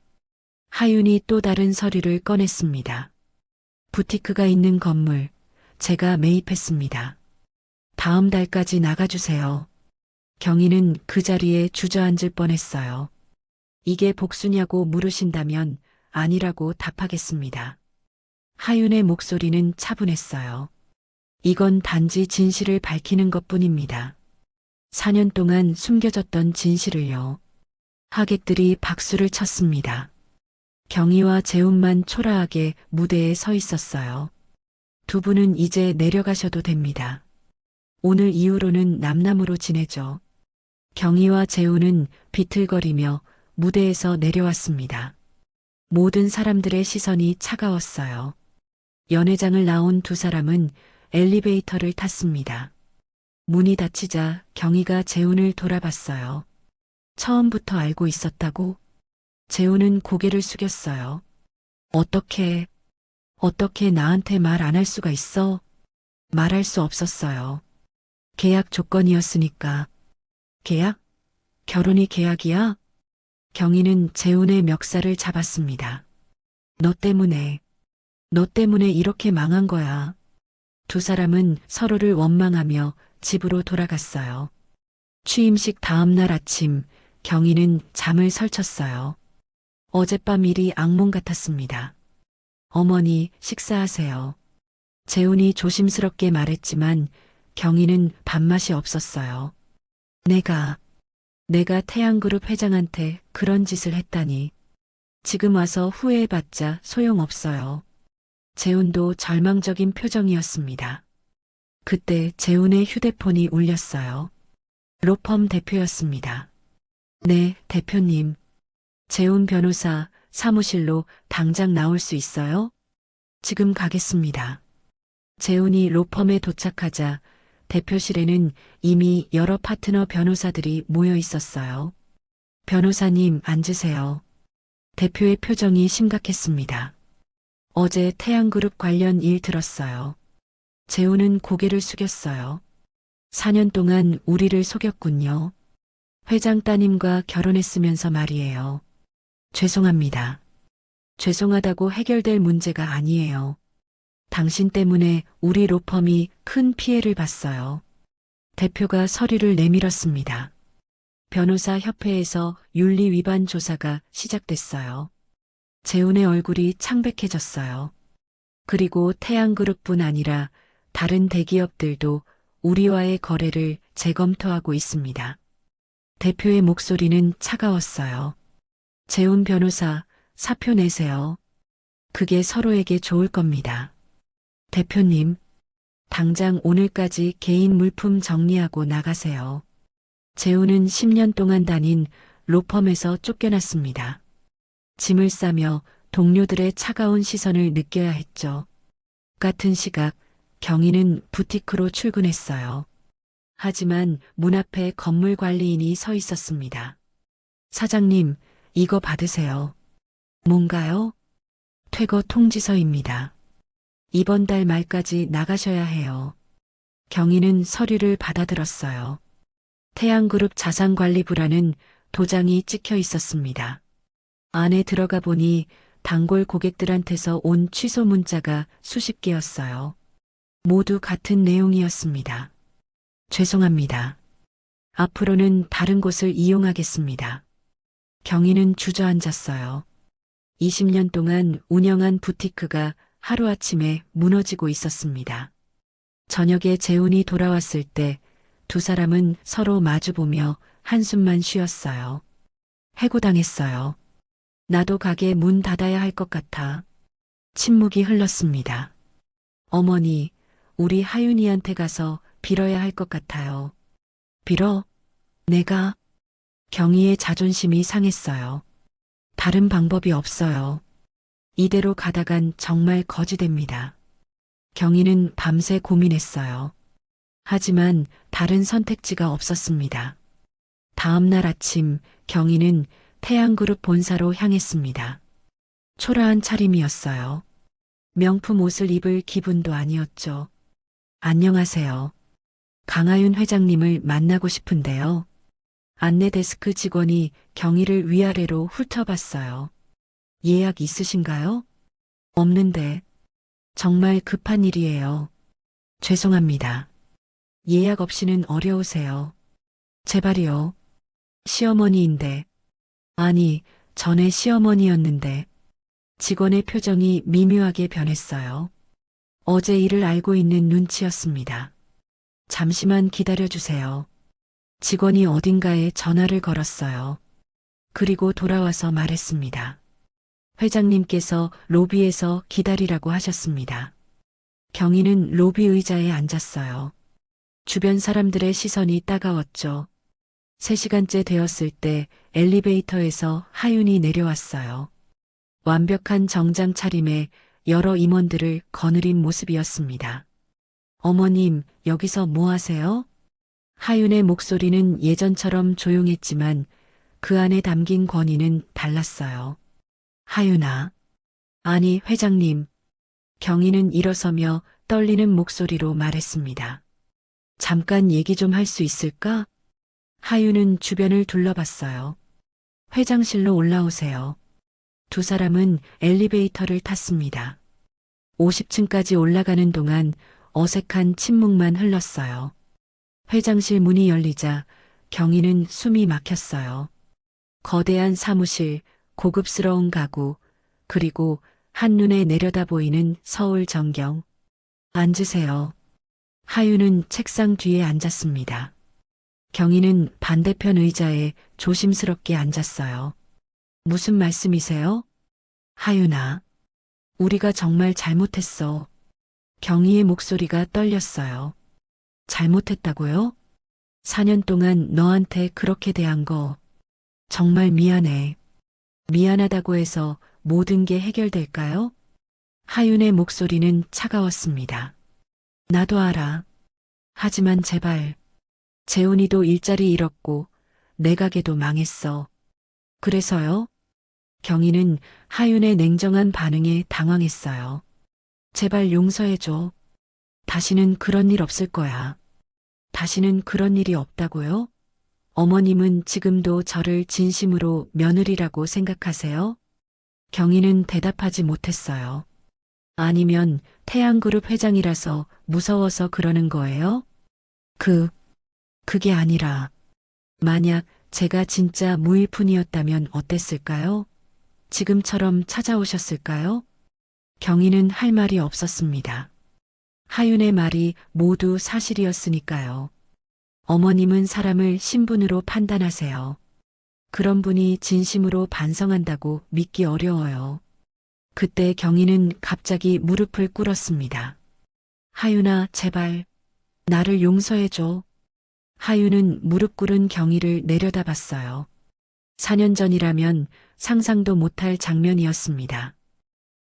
하윤이 또 다른 서류를 꺼냈습니다. 부티크가 있는 건물, 제가 매입했습니다. 다음 달까지 나가주세요. 경희는 그 자리에 주저앉을 뻔했어요. 이게 복수냐고 물으신다면 아니라고 답하겠습니다. 하윤의 목소리는 차분했어요. 이건 단지 진실을 밝히는 것뿐입니다. 4년 동안 숨겨졌던 진실을요. 하객들이 박수를 쳤습니다. 경희와 재훈만 초라하게 무대에 서 있었어요. 두 분은 이제 내려가셔도 됩니다. 오늘 이후로는 남남으로 지내죠. 경희와 재훈은 비틀거리며 무대에서 내려왔습니다. 모든 사람들의 시선이 차가웠어요. 연회장을 나온 두 사람은 엘리베이터를 탔습니다. 문이 닫히자 경희가 재훈을 돌아봤어요. 처음부터 알고 있었다고? 재훈은 고개를 숙였어요. 어떻게 나한테 말 안 할 수가 있어? 말할 수 없었어요. 계약 조건이었으니까. 계약? 결혼이 계약이야? 경희는 재훈의 멱살을 잡았습니다. 너 때문에 이렇게 망한 거야. 두 사람은 서로를 원망하며 집으로 돌아갔어요. 취임식 다음 날 아침, 경희는 잠을 설쳤어요. 어젯밤 일이 악몽 같았습니다. 어머니, 식사하세요. 재훈이 조심스럽게 말했지만 경희는 밥맛이 없었어요. 내가 태양그룹 회장한테 그런 짓을 했다니. 지금 와서 후회해봤자 소용없어요. 재훈도 절망적인 표정이었습니다. 그때 재훈의 휴대폰이 울렸어요. 로펌 대표였습니다. 네, 대표님. 재훈 변호사 사무실로 당장 나올 수 있어요? 지금 가겠습니다. 재훈이 로펌에 도착하자 대표실에는 이미 여러 파트너 변호사들이 모여 있었어요. 변호사님 앉으세요. 대표의 표정이 심각했습니다. 어제 태양그룹 관련 일 들었어요. 재훈은 고개를 숙였어요. 4년 동안 우리를 속였군요. 회장 따님과 결혼했으면서 말이에요. 죄송합니다. 죄송하다고 해결될 문제가 아니에요. 당신 때문에 우리 로펌이 큰 피해를 봤어요. 대표가 서류를 내밀었습니다. 변호사 협회에서 윤리 위반 조사가 시작됐어요. 재훈의 얼굴이 창백해졌어요. 그리고 태양그룹뿐 아니라 다른 대기업들도 우리와의 거래를 재검토하고 있습니다. 대표의 목소리는 차가웠어요. 재훈 변호사, 사표 내세요. 그게 서로에게 좋을 겁니다. 대표님, 당장 오늘까지 개인 물품 정리하고 나가세요. 재훈은 10년 동안 다닌 로펌에서 쫓겨났습니다. 짐을 싸며 동료들의 차가운 시선을 느껴야 했죠. 같은 시각 경희는 부티크로 출근했어요. 하지만 문 앞에 건물 관리인이 서 있었습니다. 사장님, 이거 받으세요. 뭔가요? 퇴거 통지서입니다. 이번 달 말까지 나가셔야 해요. 경희는 서류를 받아들었어요. 태양그룹 자산관리부라는 도장이 찍혀 있었습니다. 안에 들어가 보니 단골 고객들한테서 온 취소 문자가 수십 개였어요. 모두 같은 내용이었습니다. 죄송합니다. 앞으로는 다른 곳을 이용하겠습니다. 경희는 주저앉았어요. 20년 동안 운영한 부티크가 하루아침에 무너지고 있었습니다. 저녁에 재훈이 돌아왔을 때 두 사람은 서로 마주보며 한숨만 쉬었어요. 해고당했어요. 나도 가게 문 닫아야 할 것 같아. 침묵이 흘렀습니다. 어머니, 우리 하윤이한테 가서 빌어야 할 것 같아요. 빌어? 내가? 경희의 자존심이 상했어요. 다른 방법이 없어요. 이대로 가다간 정말 거지됩니다. 경희는 밤새 고민했어요. 하지만 다른 선택지가 없었습니다. 다음 날 아침 경희는 태양그룹 본사로 향했습니다. 초라한 차림이었어요. 명품 옷을 입을 기분도 아니었죠. 안녕하세요. 강하윤 회장님을 만나고 싶은데요. 안내 데스크 직원이 경희를 위아래로 훑어봤어요. 예약 있으신가요? 없는데. 정말 급한 일이에요. 죄송합니다. 예약 없이는 어려우세요. 제발이요. 시어머니인데. 아니, 전에 시어머니였는데. 직원의 표정이 미묘하게 변했어요. 어제 일을 알고 있는 눈치였습니다. 잠시만 기다려주세요. 직원이 어딘가에 전화를 걸었어요. 그리고 돌아와서 말했습니다. 회장님께서 로비에서 기다리라고 하셨습니다. 경희는 로비 의자에 앉았어요. 주변 사람들의 시선이 따가웠죠. 3시간째 되었을 때 엘리베이터에서 하윤이 내려왔어요. 완벽한 정장 차림에 여러 임원들을 거느린 모습이었습니다. 어머님, 여기서 뭐 하세요? 하윤의 목소리는 예전처럼 조용했지만 그 안에 담긴 권위는 달랐어요. 하윤아. 아니, 회장님. 경희는 일어서며 떨리는 목소리로 말했습니다. 잠깐 얘기 좀 할 수 있을까? 하윤은 주변을 둘러봤어요. 회장실로 올라오세요. 두 사람은 엘리베이터를 탔습니다. 50층까지 올라가는 동안 어색한 침묵만 흘렀어요. 회장실 문이 열리자 경희는 숨이 막혔어요. 거대한 사무실, 고급스러운 가구, 그리고 한눈에 내려다 보이는 서울 전경. 앉으세요. 하윤은 책상 뒤에 앉았습니다. 경희는 반대편 의자에 조심스럽게 앉았어요. 무슨 말씀이세요? 하윤아, 우리가 정말 잘못했어. 경희의 목소리가 떨렸어요. 잘못했다고요? 4년 동안 너한테 그렇게 대한 거 정말 미안해. 미안하다고 해서 모든 게 해결될까요? 하윤의 목소리는 차가웠습니다. 나도 알아. 하지만 제발. 재훈이도 일자리 잃었고 내 가게도 망했어. 그래서요? 경희는 하윤의 냉정한 반응에 당황했어요. 제발 용서해줘. 다시는 그런 일 없을 거야. 다시는 그런 일이 없다고요? 어머님은 지금도 저를 진심으로 며느리라고 생각하세요? 경희는 대답하지 못했어요. 아니면 태양그룹 회장이라서 무서워서 그러는 거예요? 그게 아니라, 만약 제가 진짜 무일푼이었다면 어땠을까요? 지금처럼 찾아오셨을까요? 경희는 할 말이 없었습니다. 하윤의 말이 모두 사실이었으니까요. 어머님은 사람을 신분으로 판단하세요. 그런 분이 진심으로 반성한다고 믿기 어려워요. 그때 경희는 갑자기 무릎을 꿇었습니다. 하윤아, 제발, 나를 용서해줘. 하윤은 무릎 꿇은 경희를 내려다봤어요. 4년 전이라면 상상도 못할 장면이었습니다.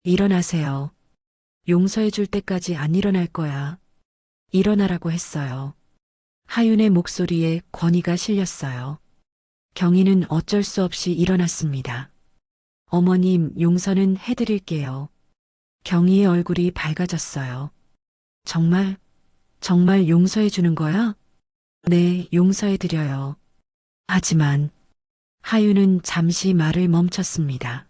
일어나세요. 용서해줄 때까지 안 일어날 거야. 일어나라고 했어요. 하윤의 목소리에 권위가 실렸어요. 경희는 어쩔 수 없이 일어났습니다. 어머님, 용서는 해드릴게요. 경희의 얼굴이 밝아졌어요. 정말 용서해 주는 거야? 네, 용서해 드려요. 하지만 하윤은 잠시 말을 멈췄습니다.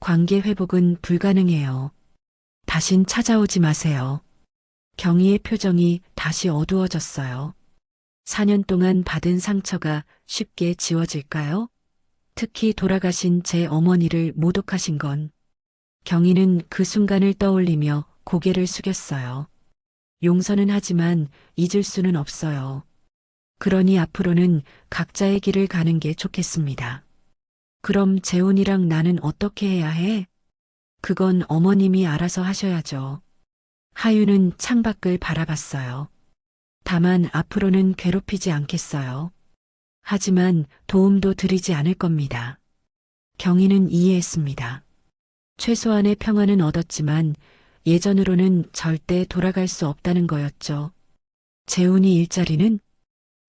관계 회복은 불가능해요. 다신 찾아오지 마세요. 경희의 표정이 다시 어두워졌어요. 4년 동안 받은 상처가 쉽게 지워질까요? 특히 돌아가신 제 어머니를 모독하신 건. 경희는 그 순간을 떠올리며 고개를 숙였어요. 용서는 하지만 잊을 수는 없어요. 그러니 앞으로는 각자의 길을 가는 게 좋겠습니다. 그럼 재훈이랑 나는 어떻게 해야 해? 그건 어머님이 알아서 하셔야죠. 하윤은 창밖을 바라봤어요. 다만 앞으로는 괴롭히지 않겠어요. 하지만 도움도 드리지 않을 겁니다. 경희는 이해했습니다. 최소한의 평화는 얻었지만 예전으로는 절대 돌아갈 수 없다는 거였죠. 재훈이 일자리는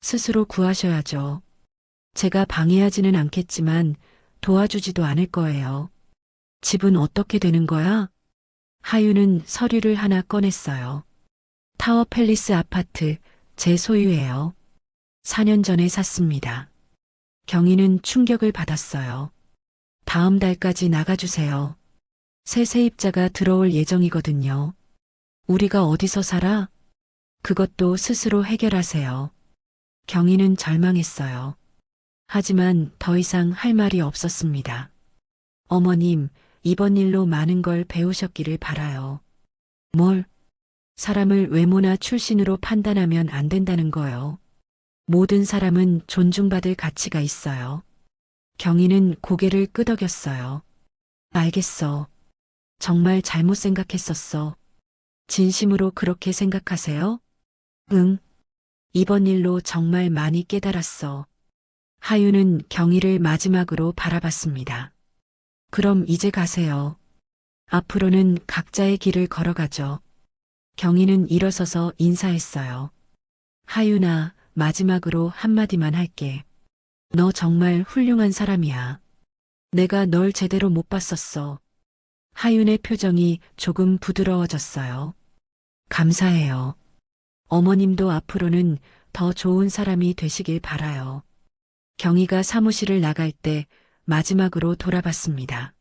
스스로 구하셔야죠. 제가 방해하지는 않겠지만 도와주지도 않을 거예요. 집은 어떻게 되는 거야? 하윤은 서류를 하나 꺼냈어요. 타워 팰리스 아파트, 제 소유예요. 4년 전에 샀습니다. 경희는 충격을 받았어요. 다음 달까지 나가주세요. 새 세입자가 들어올 예정이거든요. 우리가 어디서 살아? 그것도 스스로 해결하세요. 경희는 절망했어요. 하지만 더 이상 할 말이 없었습니다. 어머님, 이번 일로 많은 걸 배우셨기를 바라요. 뭘? 사람을 외모나 출신으로 판단하면 안 된다는 거요. 모든 사람은 존중받을 가치가 있어요. 경희는 고개를 끄덕였어요. 알겠어. 정말 잘못 생각했었어. 진심으로 그렇게 생각하세요? 응. 이번 일로 정말 많이 깨달았어. 하윤은 경희를 마지막으로 바라봤습니다. 그럼 이제 가세요. 앞으로는 각자의 길을 걸어가죠. 경희는 일어서서 인사했어요. 하윤아, 마지막으로 한마디만 할게. 너 정말 훌륭한 사람이야. 내가 널 제대로 못 봤었어. 하윤의 표정이 조금 부드러워졌어요. 감사해요. 어머님도 앞으로는 더 좋은 사람이 되시길 바라요. 경희가 사무실을 나갈 때 마지막으로 돌아봤습니다.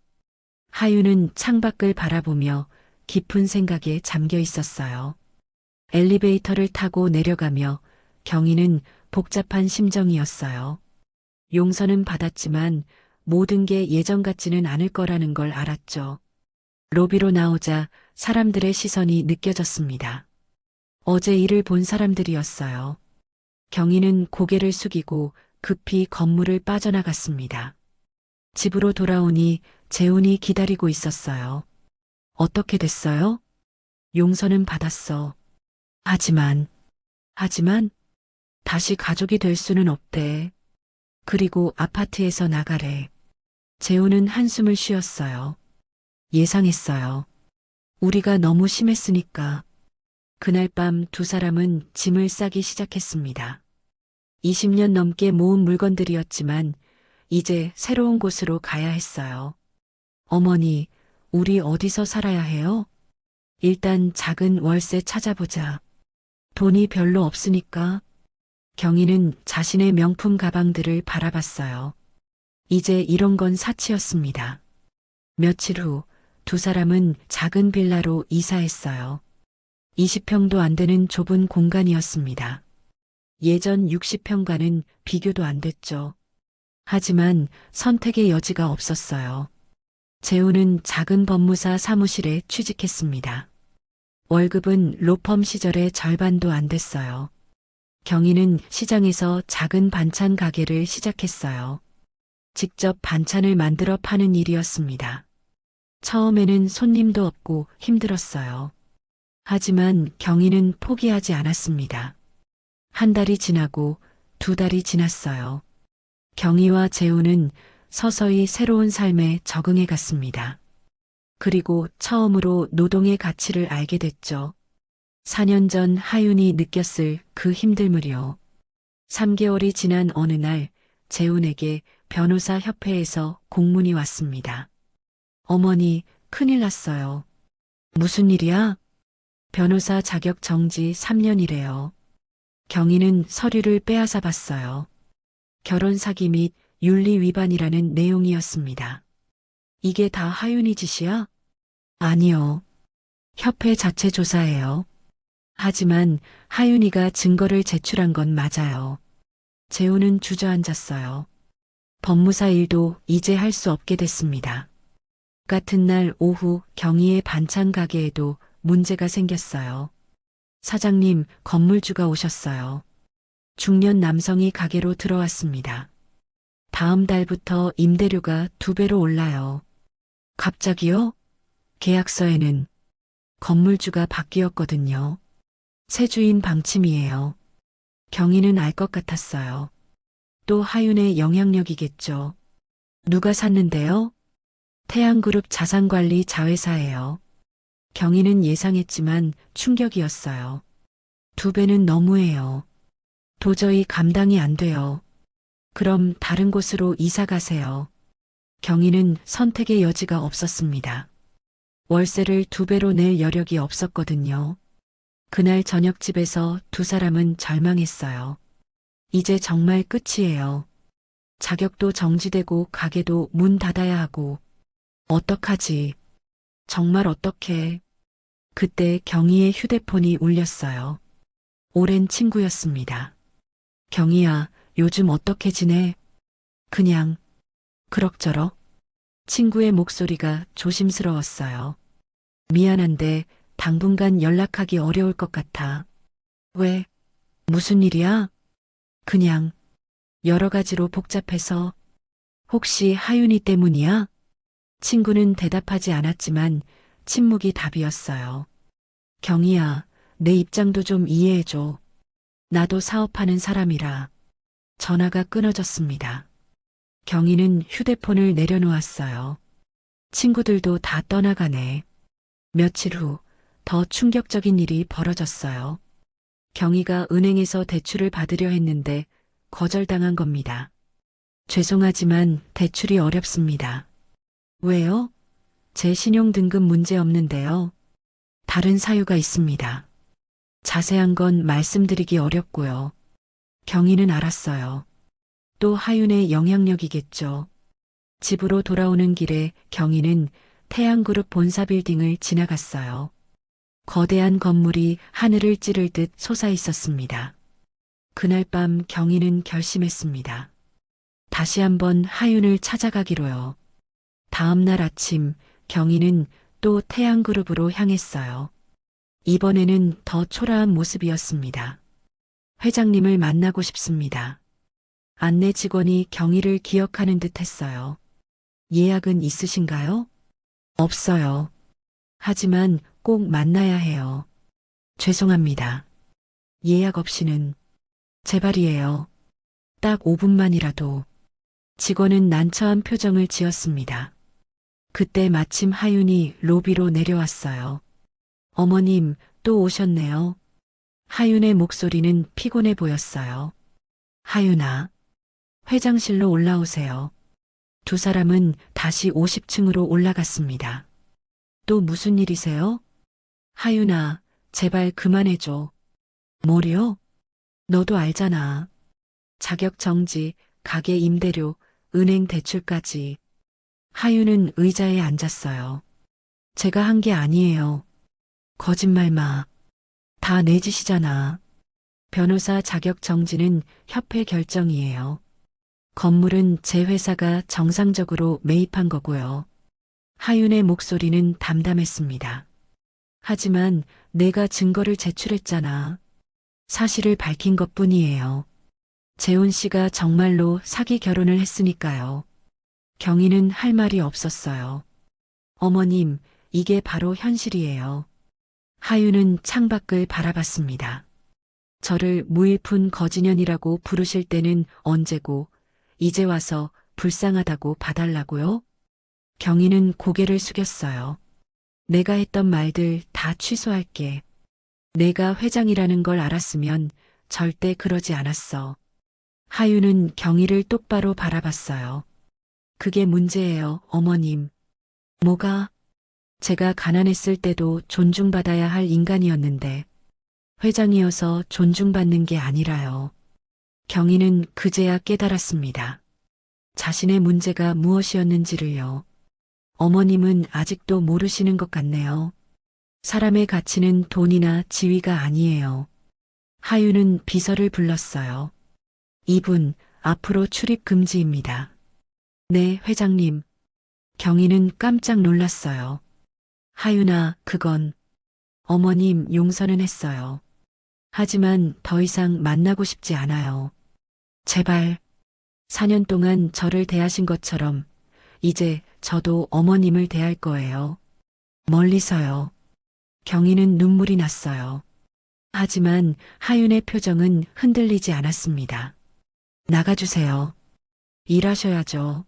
하윤은 창밖을 바라보며 깊은 생각에 잠겨 있었어요. 엘리베이터를 타고 내려가며 경희는 복잡한 심정이었어요. 용서는 받았지만 모든 게 예전 같지는 않을 거라는 걸 알았죠. 로비로 나오자 사람들의 시선이 느껴졌습니다. 어제 일을 본 사람들이었어요. 경희는 고개를 숙이고 급히 건물을 빠져나갔습니다. 집으로 돌아오니 재훈이 기다리고 있었어요. 어떻게 됐어요? 용서는 받았어. 하지만 다시 가족이 될 수는 없대. 그리고 아파트에서 나가래. 재훈은 한숨을 쉬었어요. 예상했어요. 우리가 너무 심했으니까. 그날 밤 두 사람은 짐을 싸기 시작했습니다. 20년 넘게 모은 물건들이었지만 이제 새로운 곳으로 가야 했어요. 어머니, 우리 어디서 살아야 해요? 일단 작은 월세 찾아보자. 돈이 별로 없으니까. 경희는 자신의 명품 가방들을 바라봤어요. 이제 이런 건 사치였습니다. 며칠 후 두 사람은 작은 빌라로 이사했어요. 20평도 안 되는 좁은 공간이었습니다. 예전 60평과는 비교도 안 됐죠. 하지만 선택의 여지가 없었어요. 재훈은 작은 법무사 사무실에 취직했습니다. 월급은 로펌 시절의 절반도 안 됐어요. 경희는 시장에서 작은 반찬 가게를 시작했어요. 직접 반찬을 만들어 파는 일이었습니다. 처음에는 손님도 없고 힘들었어요. 하지만 경희는 포기하지 않았습니다. 한 달이 지나고 두 달이 지났어요. 경희와 재훈은 서서히 새로운 삶에 적응해 갔습니다. 그리고 처음으로 노동의 가치를 알게 됐죠. 4년 전 하윤이 느꼈을 그 힘듦을요. 3개월이 지난 어느 날 재훈에게 변호사 협회에서 공문이 왔습니다. 어머니, 큰일 났어요. 무슨 일이야? 변호사 자격 정지 3년이래요. 경희는 서류를 빼앗아 봤어요. 결혼 사기 및 윤리 위반이라는 내용이었습니다. 이게 다 하윤이 짓이야? 아니요. 협회 자체 조사예요. 하지만 하윤이가 증거를 제출한 건 맞아요. 재훈은 주저앉았어요. 법무사 일도 이제 할 수 없게 됐습니다. 같은 날 오후 경희의 반찬 가게에도 문제가 생겼어요. 사장님, 건물주가 오셨어요. 중년 남성이 가게로 들어왔습니다. 다음 달부터 임대료가 2배로 올라요. 갑자기요? 계약서에는 건물주가 바뀌었거든요. 새 주인 방침이에요. 경희는 알 것 같았어요. 또 하윤의 영향력이겠죠. 누가 샀는데요? 태양그룹 자산관리 자회사예요. 경희는 예상했지만 충격이었어요. 2배는 너무해요. 도저히 감당이 안 돼요. 그럼 다른 곳으로 이사 가세요. 경희는 선택의 여지가 없었습니다. 월세를 2배로 낼 여력이 없었거든요. 그날 저녁집에서 두 사람은 절망했어요. 이제 정말 끝이에요. 자격도 정지되고 가게도 문 닫아야 하고. 어떡하지? 정말 어떡해. 그때 경희의 휴대폰이 울렸어요. 오랜 친구였습니다. 경희야, 요즘 어떻게 지내? 그냥 그럭저럭. 친구의 목소리가 조심스러웠어요. 미안한데 당분간 연락하기 어려울 것 같아. 왜? 무슨 일이야? 그냥 여러 가지로 복잡해서. 혹시 하윤이 때문이야? 친구는 대답하지 않았지만 침묵이 답이었어요. 경희야, 내 입장도 좀 이해해줘. 나도 사업하는 사람이라. 전화가 끊어졌습니다. 경희는 휴대폰을 내려놓았어요. 친구들도 다 떠나가네. 며칠 후 더 충격적인 일이 벌어졌어요. 경희가 은행에서 대출을 받으려 했는데 거절당한 겁니다. 죄송하지만 대출이 어렵습니다. 왜요? 제 신용등급 문제 없는데요. 다른 사유가 있습니다. 자세한 건 말씀드리기 어렵고요. 경희는 알았어요. 또 하윤의 영향력이겠죠. 집으로 돌아오는 길에 경희는 태양그룹 본사 빌딩을 지나갔어요. 거대한 건물이 하늘을 찌를 듯 솟아 있었습니다. 그날 밤 경희는 결심했습니다. 다시 한번 하윤을 찾아가기로요. 다음 날 아침 경희는 또 태양그룹으로 향했어요. 이번에는 더 초라한 모습이었습니다. 회장님을 만나고 싶습니다. 안내 직원이 경희를 기억하는 듯 했어요. 예약은 있으신가요? 없어요. 하지만 꼭 만나야 해요. 죄송합니다. 예약 없이는 제발이에요. 딱 5분만이라도. 직원은 난처한 표정을 지었습니다. 그때 마침 하윤이 로비로 내려왔어요. 어머님, 또 오셨네요. 하윤의 목소리는 피곤해 보였어요. 하윤아, 회장실로 올라오세요. 두 사람은 다시 50층으로 올라갔습니다. 또 무슨 일이세요? 하윤아, 제발 그만해줘. 뭐요? 너도 알잖아. 자격 정지, 가게 임대료, 은행 대출까지. 하윤은 의자에 앉았어요. 제가 한 게 아니에요. 거짓말 마. 다 내 짓이잖아. 변호사 자격 정지는 협회 결정이에요. 건물은 제 회사가 정상적으로 매입한 거고요. 하윤의 목소리는 담담했습니다. 하지만 내가 증거를 제출했잖아. 사실을 밝힌 것뿐이에요. 재훈 씨가 정말로 사기 결혼을 했으니까요. 경희는 할 말이 없었어요. 어머님, 이게 바로 현실이에요. 하윤은 창밖을 바라봤습니다. 저를 무일푼 거지년이라고 부르실 때는 언제고, 이제 와서 불쌍하다고 봐달라고요? 경희는 고개를 숙였어요. 내가 했던 말들 다 취소할게. 내가 회장이라는 걸 알았으면 절대 그러지 않았어. 하윤은 경희를 똑바로 바라봤어요. 그게 문제예요, 어머님. 뭐가? 제가 가난했을 때도 존중받아야 할 인간이었는데 회장이어서 존중받는 게 아니라요. 경희는 그제야 깨달았습니다. 자신의 문제가 무엇이었는지를요. 어머님은 아직도 모르시는 것 같네요. 사람의 가치는 돈이나 지위가 아니에요. 하윤은 비서를 불렀어요. 이분, 앞으로 출입 금지입니다. 네, 회장님. 경희는 깜짝 놀랐어요. 하윤아, 그건. 어머님 용서는 했어요. 하지만 더 이상 만나고 싶지 않아요. 제발. 4년 동안 저를 대하신 것처럼 이제 저도 어머님을 대할 거예요. 멀리서요. 경희는 눈물이 났어요. 하지만 하윤의 표정은 흔들리지 않았습니다. 나가주세요. 일하셔야죠.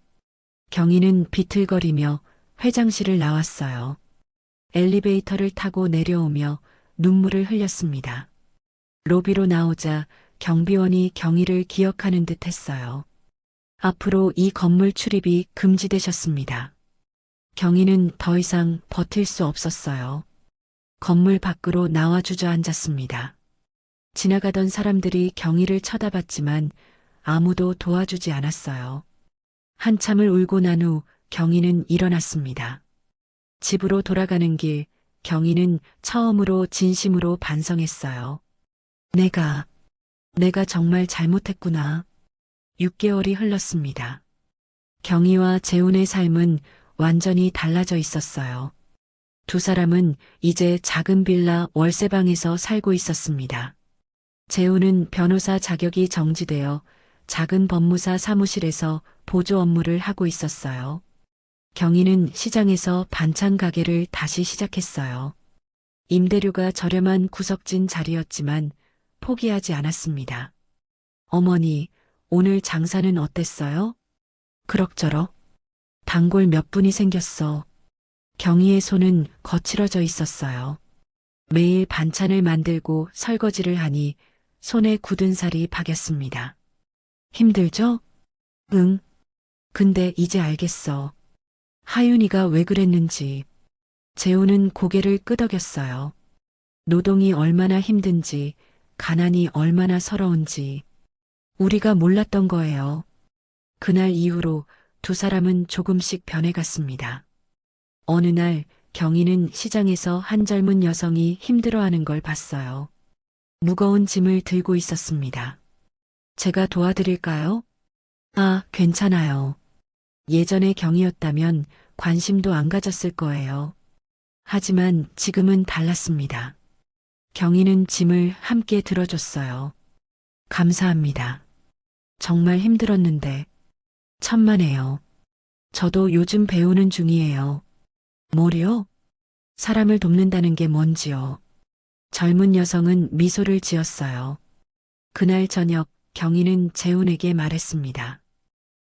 경희는 비틀거리며 회장실을 나왔어요. 엘리베이터를 타고 내려오며 눈물을 흘렸습니다. 로비로 나오자 경비원이 경희를 기억하는 듯 했어요. 앞으로 이 건물 출입이 금지되셨습니다. 경희는 더 이상 버틸 수 없었어요. 건물 밖으로 나와 주저앉았습니다. 지나가던 사람들이 경희를 쳐다봤지만 아무도 도와주지 않았어요. 한참을 울고 난 후 경희는 일어났습니다. 집으로 돌아가는 길, 경희는 처음으로 진심으로 반성했어요. 내가 정말 잘못했구나. 6개월이 흘렀습니다. 경희와 재훈의 삶은 완전히 달라져 있었어요. 두 사람은 이제 작은 빌라 월세방에서 살고 있었습니다. 재훈은 변호사 자격이 정지되어 작은 법무사 사무실에서 보조 업무를 하고 있었어요. 경희는 시장에서 반찬 가게를 다시 시작했어요. 임대료가 저렴한 구석진 자리였지만 포기하지 않았습니다. 어머니, 오늘 장사는 어땠어요? 그럭저럭. 단골 몇 분이 생겼어. 경희의 손은 거칠어져 있었어요. 매일 반찬을 만들고 설거지를 하니 손에 굳은 살이 박였습니다. 힘들죠? 응. 근데 이제 알겠어. 하윤이가 왜 그랬는지. 재훈은 고개를 끄덕였어요. 노동이 얼마나 힘든지, 가난이 얼마나 서러운지. 우리가 몰랐던 거예요. 그날 이후로 두 사람은 조금씩 변해갔습니다. 어느 날 경희는 시장에서 한 젊은 여성이 힘들어하는 걸 봤어요. 무거운 짐을 들고 있었습니다. 제가 도와드릴까요? 아, 괜찮아요. 예전에 경희였다면 관심도 안 가졌을 거예요. 하지만 지금은 달랐습니다. 경희는 짐을 함께 들어줬어요. 감사합니다. 정말 힘들었는데 천만에요. 저도 요즘 배우는 중이에요. 뭐요? 사람을 돕는다는 게 뭔지요? 젊은 여성은 미소를 지었어요. 그날 저녁 경희는 재훈에게 말했습니다.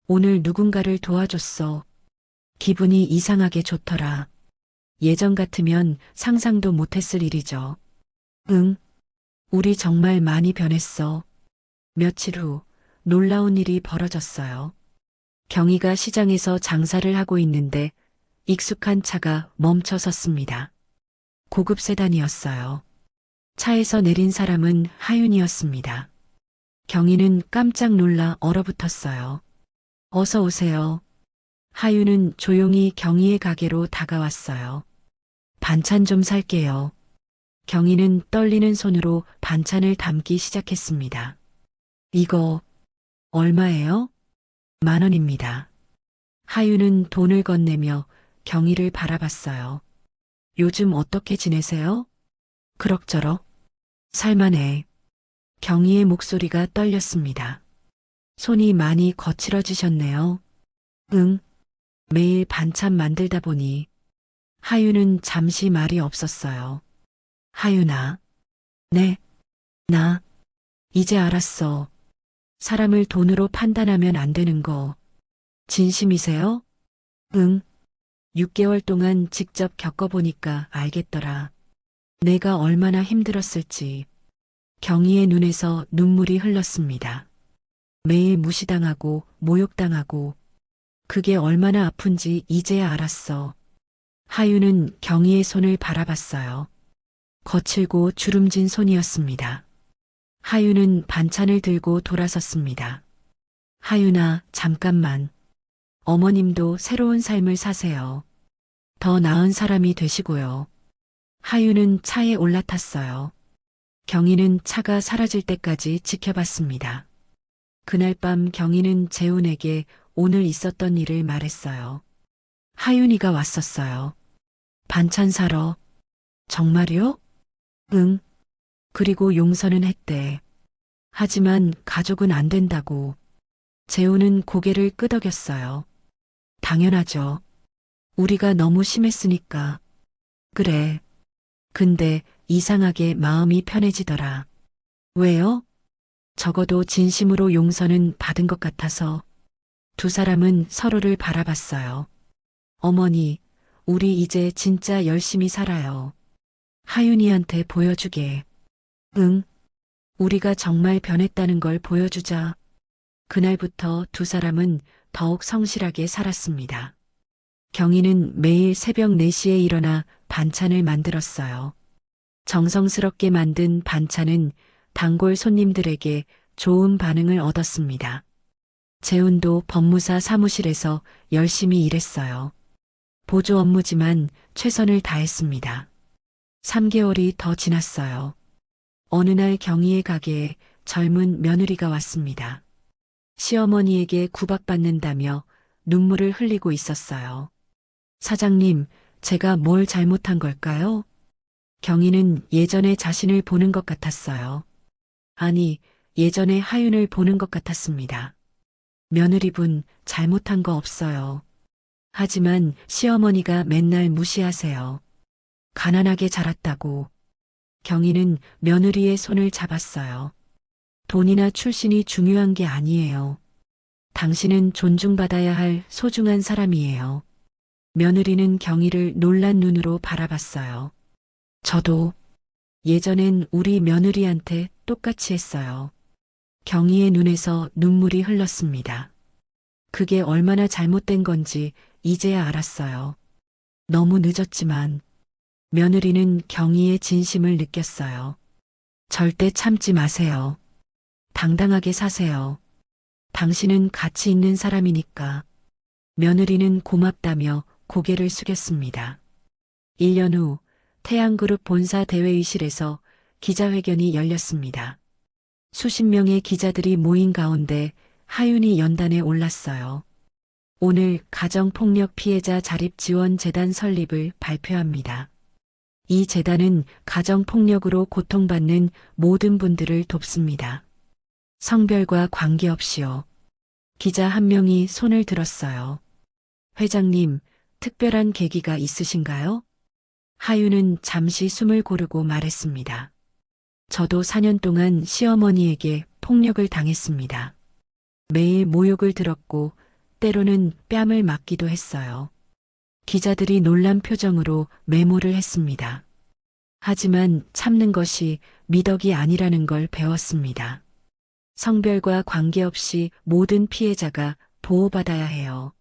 오늘 누군가를 도와줬어. 기분이 이상하게 좋더라. 예전 같으면 상상도 못했을 일이죠. 응, 우리 정말 많이 변했어. 며칠 후 놀라운 일이 벌어졌어요. 경희가 시장에서 장사를 하고 있는데 익숙한 차가 멈춰 섰습니다. 고급 세단이었어요. 차에서 내린 사람은 하윤이었습니다. 경희는 깜짝 놀라 얼어붙었어요. 어서 오세요. 하윤은 조용히 경희의 가게로 다가왔어요. 반찬 좀 살게요. 경희는 떨리는 손으로 반찬을 담기 시작했습니다. 이거 얼마예요? 10,000원입니다. 하윤은 돈을 건네며 경희를 바라봤어요. 요즘 어떻게 지내세요? 그럭저럭. 살만해. 경희의 목소리가 떨렸습니다. 손이 많이 거칠어지셨네요. 응. 매일 반찬 만들다 보니. 하윤은 잠시 말이 없었어요. 하윤아. 네. 나. 이제 알았어. 사람을 돈으로 판단하면 안 되는 거. 진심이세요? 응. 6개월 동안 직접 겪어보니까 알겠더라. 내가 얼마나 힘들었을지. 경희의 눈에서 눈물이 흘렀습니다. 매일 무시당하고 모욕당하고 그게 얼마나 아픈지 이제야 알았어. 하윤은 경희의 손을 바라봤어요. 거칠고 주름진 손이었습니다. 하윤은 반찬을 들고 돌아섰습니다. 하윤아, 잠깐만. 어머님도 새로운 삶을 사세요. 더 나은 사람이 되시고요. 하윤은 차에 올라탔어요. 경희는 차가 사라질 때까지 지켜봤습니다. 그날 밤 경희는 재훈에게 오늘 있었던 일을 말했어요. 하윤이가 왔었어요. 반찬 사러. 정말요? 응. 그리고 용서는 했대. 하지만 가족은 안 된다고. 재훈은 고개를 끄덕였어요. 당연하죠. 우리가 너무 심했으니까. 그래. 근데 이상하게 마음이 편해지더라. 왜요? 적어도 진심으로 용서는 받은 것 같아서. 두 사람은 서로를 바라봤어요. 어머니, 우리 이제 진짜 열심히 살아요. 하윤이한테 보여주게. 응. 우리가 정말 변했다는 걸 보여주자. 그날부터 두 사람은 더욱 성실하게 살았습니다. 경희는 매일 새벽 4시에 일어나 반찬을 만들었어요. 정성스럽게 만든 반찬은 단골 손님들에게 좋은 반응을 얻었습니다. 재훈도 법무사 사무실에서 열심히 일했어요. 보조 업무지만 최선을 다했습니다. 3개월이 더 지났어요. 어느 날 경희의 가게에 젊은 며느리가 왔습니다. 시어머니에게 구박받는다며 눈물을 흘리고 있었어요. 사장님, 제가 뭘 잘못한 걸까요? 경희는 예전에 자신을 보는 것 같았어요. 아니, 예전에 하윤을 보는 것 같았습니다. 며느리분 잘못한 거 없어요. 하지만 시어머니가 맨날 무시하세요. 가난하게 자랐다고. 경희는 며느리의 손을 잡았어요. 돈이나 출신이 중요한 게 아니에요. 당신은 존중받아야 할 소중한 사람이에요. 며느리는 경희를 놀란 눈으로 바라봤어요. 저도 예전엔 우리 며느리한테 똑같이 했어요. 경희의 눈에서 눈물이 흘렀습니다. 그게 얼마나 잘못된 건지 이제야 알았어요. 너무 늦었지만 며느리는 경희의 진심을 느꼈어요. 절대 참지 마세요. 당당하게 사세요. 당신은 가치 있는 사람이니까. 며느리는 고맙다며 고개를 숙였습니다. 1년 후 태양그룹 본사 대회의실에서 기자회견이 열렸습니다. 수십 명의 기자들이 모인 가운데 하윤이 연단에 올랐어요. 오늘 가정폭력 피해자 자립지원재단 설립을 발표합니다. 이 재단은 가정폭력으로 고통받는 모든 분들을 돕습니다. 성별과 관계없이요. 기자 한 명이 손을 들었어요. 회장님, 특별한 계기가 있으신가요? 하윤은 잠시 숨을 고르고 말했습니다. 저도 4년 동안 시어머니에게 폭력을 당했습니다. 매일 모욕을 들었고 때로는 뺨을 맞기도 했어요. 기자들이 놀란 표정으로 메모를 했습니다. 하지만 참는 것이 미덕이 아니라는 걸 배웠습니다. 성별과 관계없이 모든 피해자가 보호받아야 해요.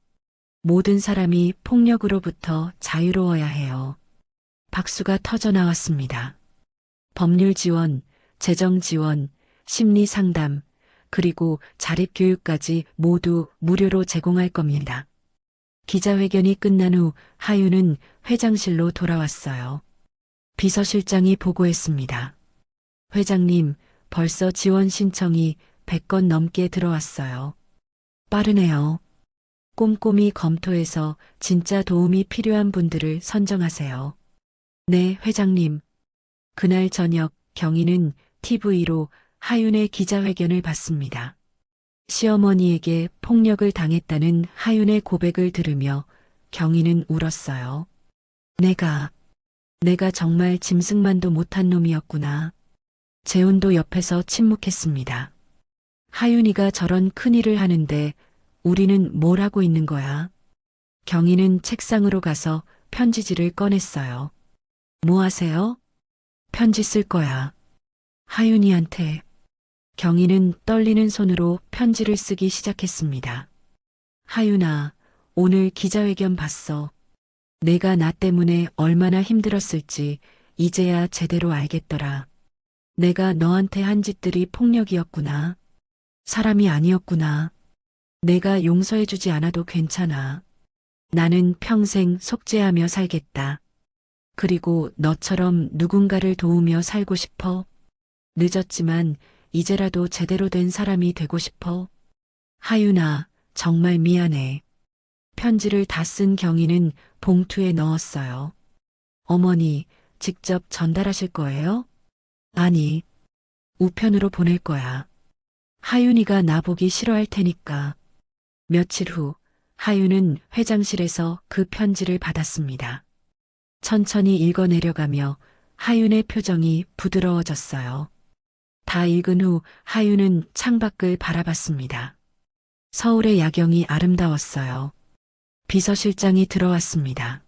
모든 사람이 폭력으로부터 자유로워야 해요. 박수가 터져 나왔습니다. 법률 지원, 재정 지원, 심리 상담, 그리고 자립교육까지 모두 무료로 제공할 겁니다. 기자회견이 끝난 후 하윤은 회장실로 돌아왔어요. 비서실장이 보고했습니다. 회장님, 벌써 지원 신청이 100건 넘게 들어왔어요. 빠르네요. 꼼꼼히 검토해서 진짜 도움이 필요한 분들을 선정하세요. 네, 회장님. 그날 저녁 경희는 TV로 하윤의 기자회견을 봤습니다. 시어머니에게 폭력을 당했다는 하윤의 고백을 들으며 경희는 울었어요. 내가 정말 짐승만도 못한 놈이었구나. 재훈도 옆에서 침묵했습니다. 하윤이가 저런 큰일을 하는데 우리는 뭘 하고 있는 거야? 경희는 책상으로 가서 편지지를 꺼냈어요. 뭐 하세요? 편지 쓸 거야. 하윤이한테. 경희는 떨리는 손으로 편지를 쓰기 시작했습니다. 하윤아, 오늘 기자회견 봤어. 내가 나 때문에 얼마나 힘들었을지 이제야 제대로 알겠더라. 내가 너한테 한 짓들이 폭력이었구나. 사람이 아니었구나. 내가 용서해주지 않아도 괜찮아. 나는 평생 속죄하며 살겠다. 그리고 너처럼 누군가를 도우며 살고 싶어. 늦었지만 이제라도 제대로 된 사람이 되고 싶어. 하윤아, 정말 미안해. 편지를 다 쓴 경희는 봉투에 넣었어요. 어머니, 직접 전달하실 거예요? 아니, 우편으로 보낼 거야. 하윤이가 나보기 싫어할 테니까. 며칠 후, 하윤은 회장실에서 그 편지를 받았습니다. 천천히 읽어내려가며 하윤의 표정이 부드러워졌어요. 다 읽은 후 하윤은 창밖을 바라봤습니다. 서울의 야경이 아름다웠어요. 비서실장이 들어왔습니다.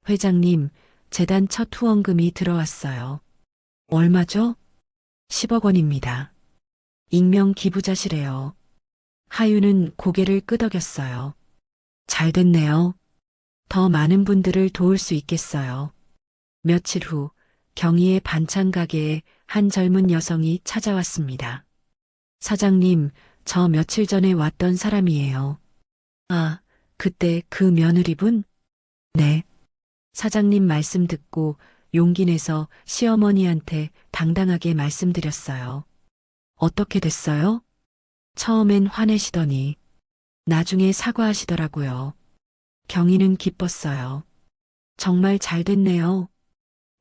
회장님, 재단 첫 후원금이 들어왔어요. 얼마죠? 10억 원입니다. 익명 기부자시래요. 하윤은 고개를 끄덕였어요. 잘 됐네요. 더 많은 분들을 도울 수 있겠어요. 며칠 후 경희의 반찬 가게에 한 젊은 여성이 찾아왔습니다. 사장님, 저 며칠 전에 왔던 사람이에요. 아, 그때 그 며느리분? 네. 사장님 말씀 듣고 용기 내서 시어머니한테 당당하게 말씀드렸어요. 어떻게 됐어요? 처음엔 화내시더니 나중에 사과하시더라고요. 경희는 기뻤어요. 정말 잘 됐네요.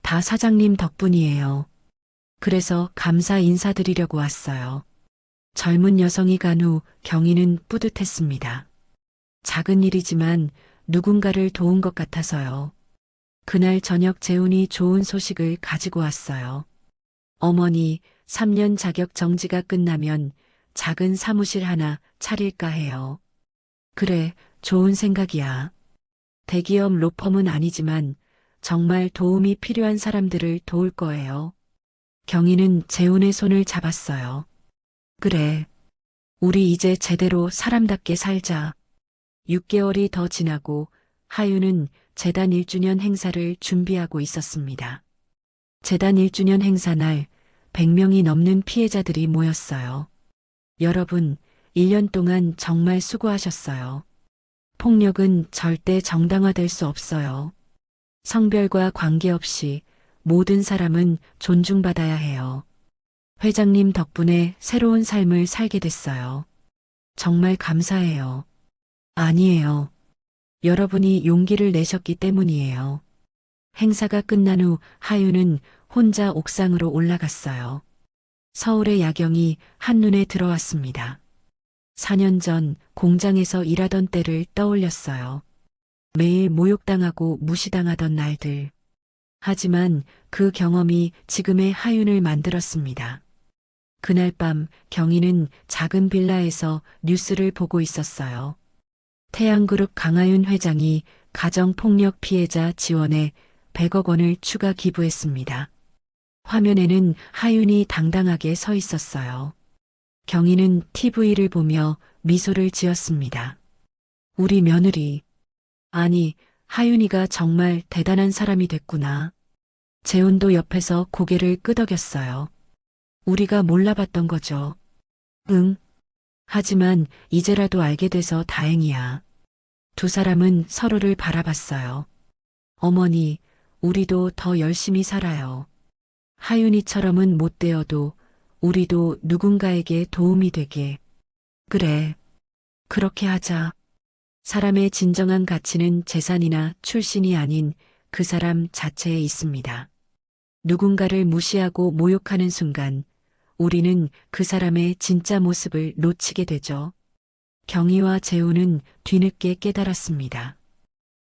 다 사장님 덕분이에요. 그래서 감사 인사드리려고 왔어요. 젊은 여성이 간 후 경희는 뿌듯했습니다. 작은 일이지만 누군가를 도운 것 같아서요. 그날 저녁 재훈이 좋은 소식을 가지고 왔어요. 어머니, 3년 자격 정지가 끝나면 작은 사무실 하나 차릴까 해요. 그래, 좋은 생각이야. 대기업 로펌은 아니지만 정말 도움이 필요한 사람들을 도울 거예요. 경희는 재훈의 손을 잡았어요. 그래, 우리 이제 제대로 사람답게 살자. 6개월이 더 지나고 하윤은 재단 1주년 행사를 준비하고 있었습니다. 재단 1주년 행사 날 100명이 넘는 피해자들이 모였어요. 여러분, 1년 동안 정말 수고하셨어요. 폭력은 절대 정당화될 수 없어요. 성별과 관계없이 모든 사람은 존중받아야 해요. 회장님 덕분에 새로운 삶을 살게 됐어요. 정말 감사해요. 아니에요. 여러분이 용기를 내셨기 때문이에요. 행사가 끝난 후 하윤은 혼자 옥상으로 올라갔어요. 서울의 야경이 한눈에 들어왔습니다. 4년 전 공장에서 일하던 때를 떠올렸어요. 매일 모욕당하고 무시당하던 날들. 하지만 그 경험이 지금의 하윤을 만들었습니다. 그날 밤 경희는 작은 빌라에서 뉴스를 보고 있었어요. 태양그룹 강하윤 회장이 가정폭력 피해자 지원에 100억 원을 추가 기부했습니다. 화면에는 하윤이 당당하게 서 있었어요. 경희는 TV를 보며 미소를 지었습니다. 우리 며느리. 아니, 하윤이가 정말 대단한 사람이 됐구나. 재훈도 옆에서 고개를 끄덕였어요. 우리가 몰라봤던 거죠. 응. 하지만 이제라도 알게 돼서 다행이야. 두 사람은 서로를 바라봤어요. 어머니, 우리도 더 열심히 살아요. 하윤이처럼은 못 되어도 우리도 누군가에게 도움이 되게. 그래. 그렇게 하자. 사람의 진정한 가치는 재산이나 출신이 아닌 그 사람 자체에 있습니다. 누군가를 무시하고 모욕하는 순간 우리는 그 사람의 진짜 모습을 놓치게 되죠. 경희와 재우는 뒤늦게 깨달았습니다.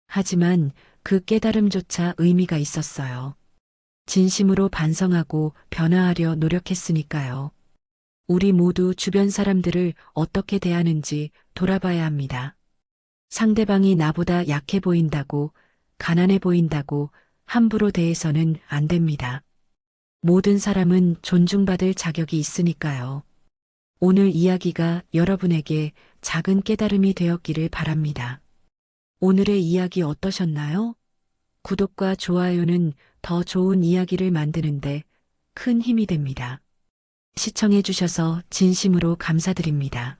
하지만 그 깨달음조차 의미가 있었어요. 진심으로 반성하고 변화하려 노력했으니까요. 우리 모두 주변 사람들을 어떻게 대하는지 돌아봐야 합니다. 상대방이 나보다 약해 보인다고, 가난해 보인다고 함부로 대해서는 안 됩니다. 모든 사람은 존중받을 자격이 있으니까요. 오늘 이야기가 여러분에게 작은 깨달음이 되었기를 바랍니다. 오늘의 이야기 어떠셨나요? 구독과 좋아요는 더 좋은 이야기를 만드는데 큰 힘이 됩니다. 시청해주셔서 진심으로 감사드립니다.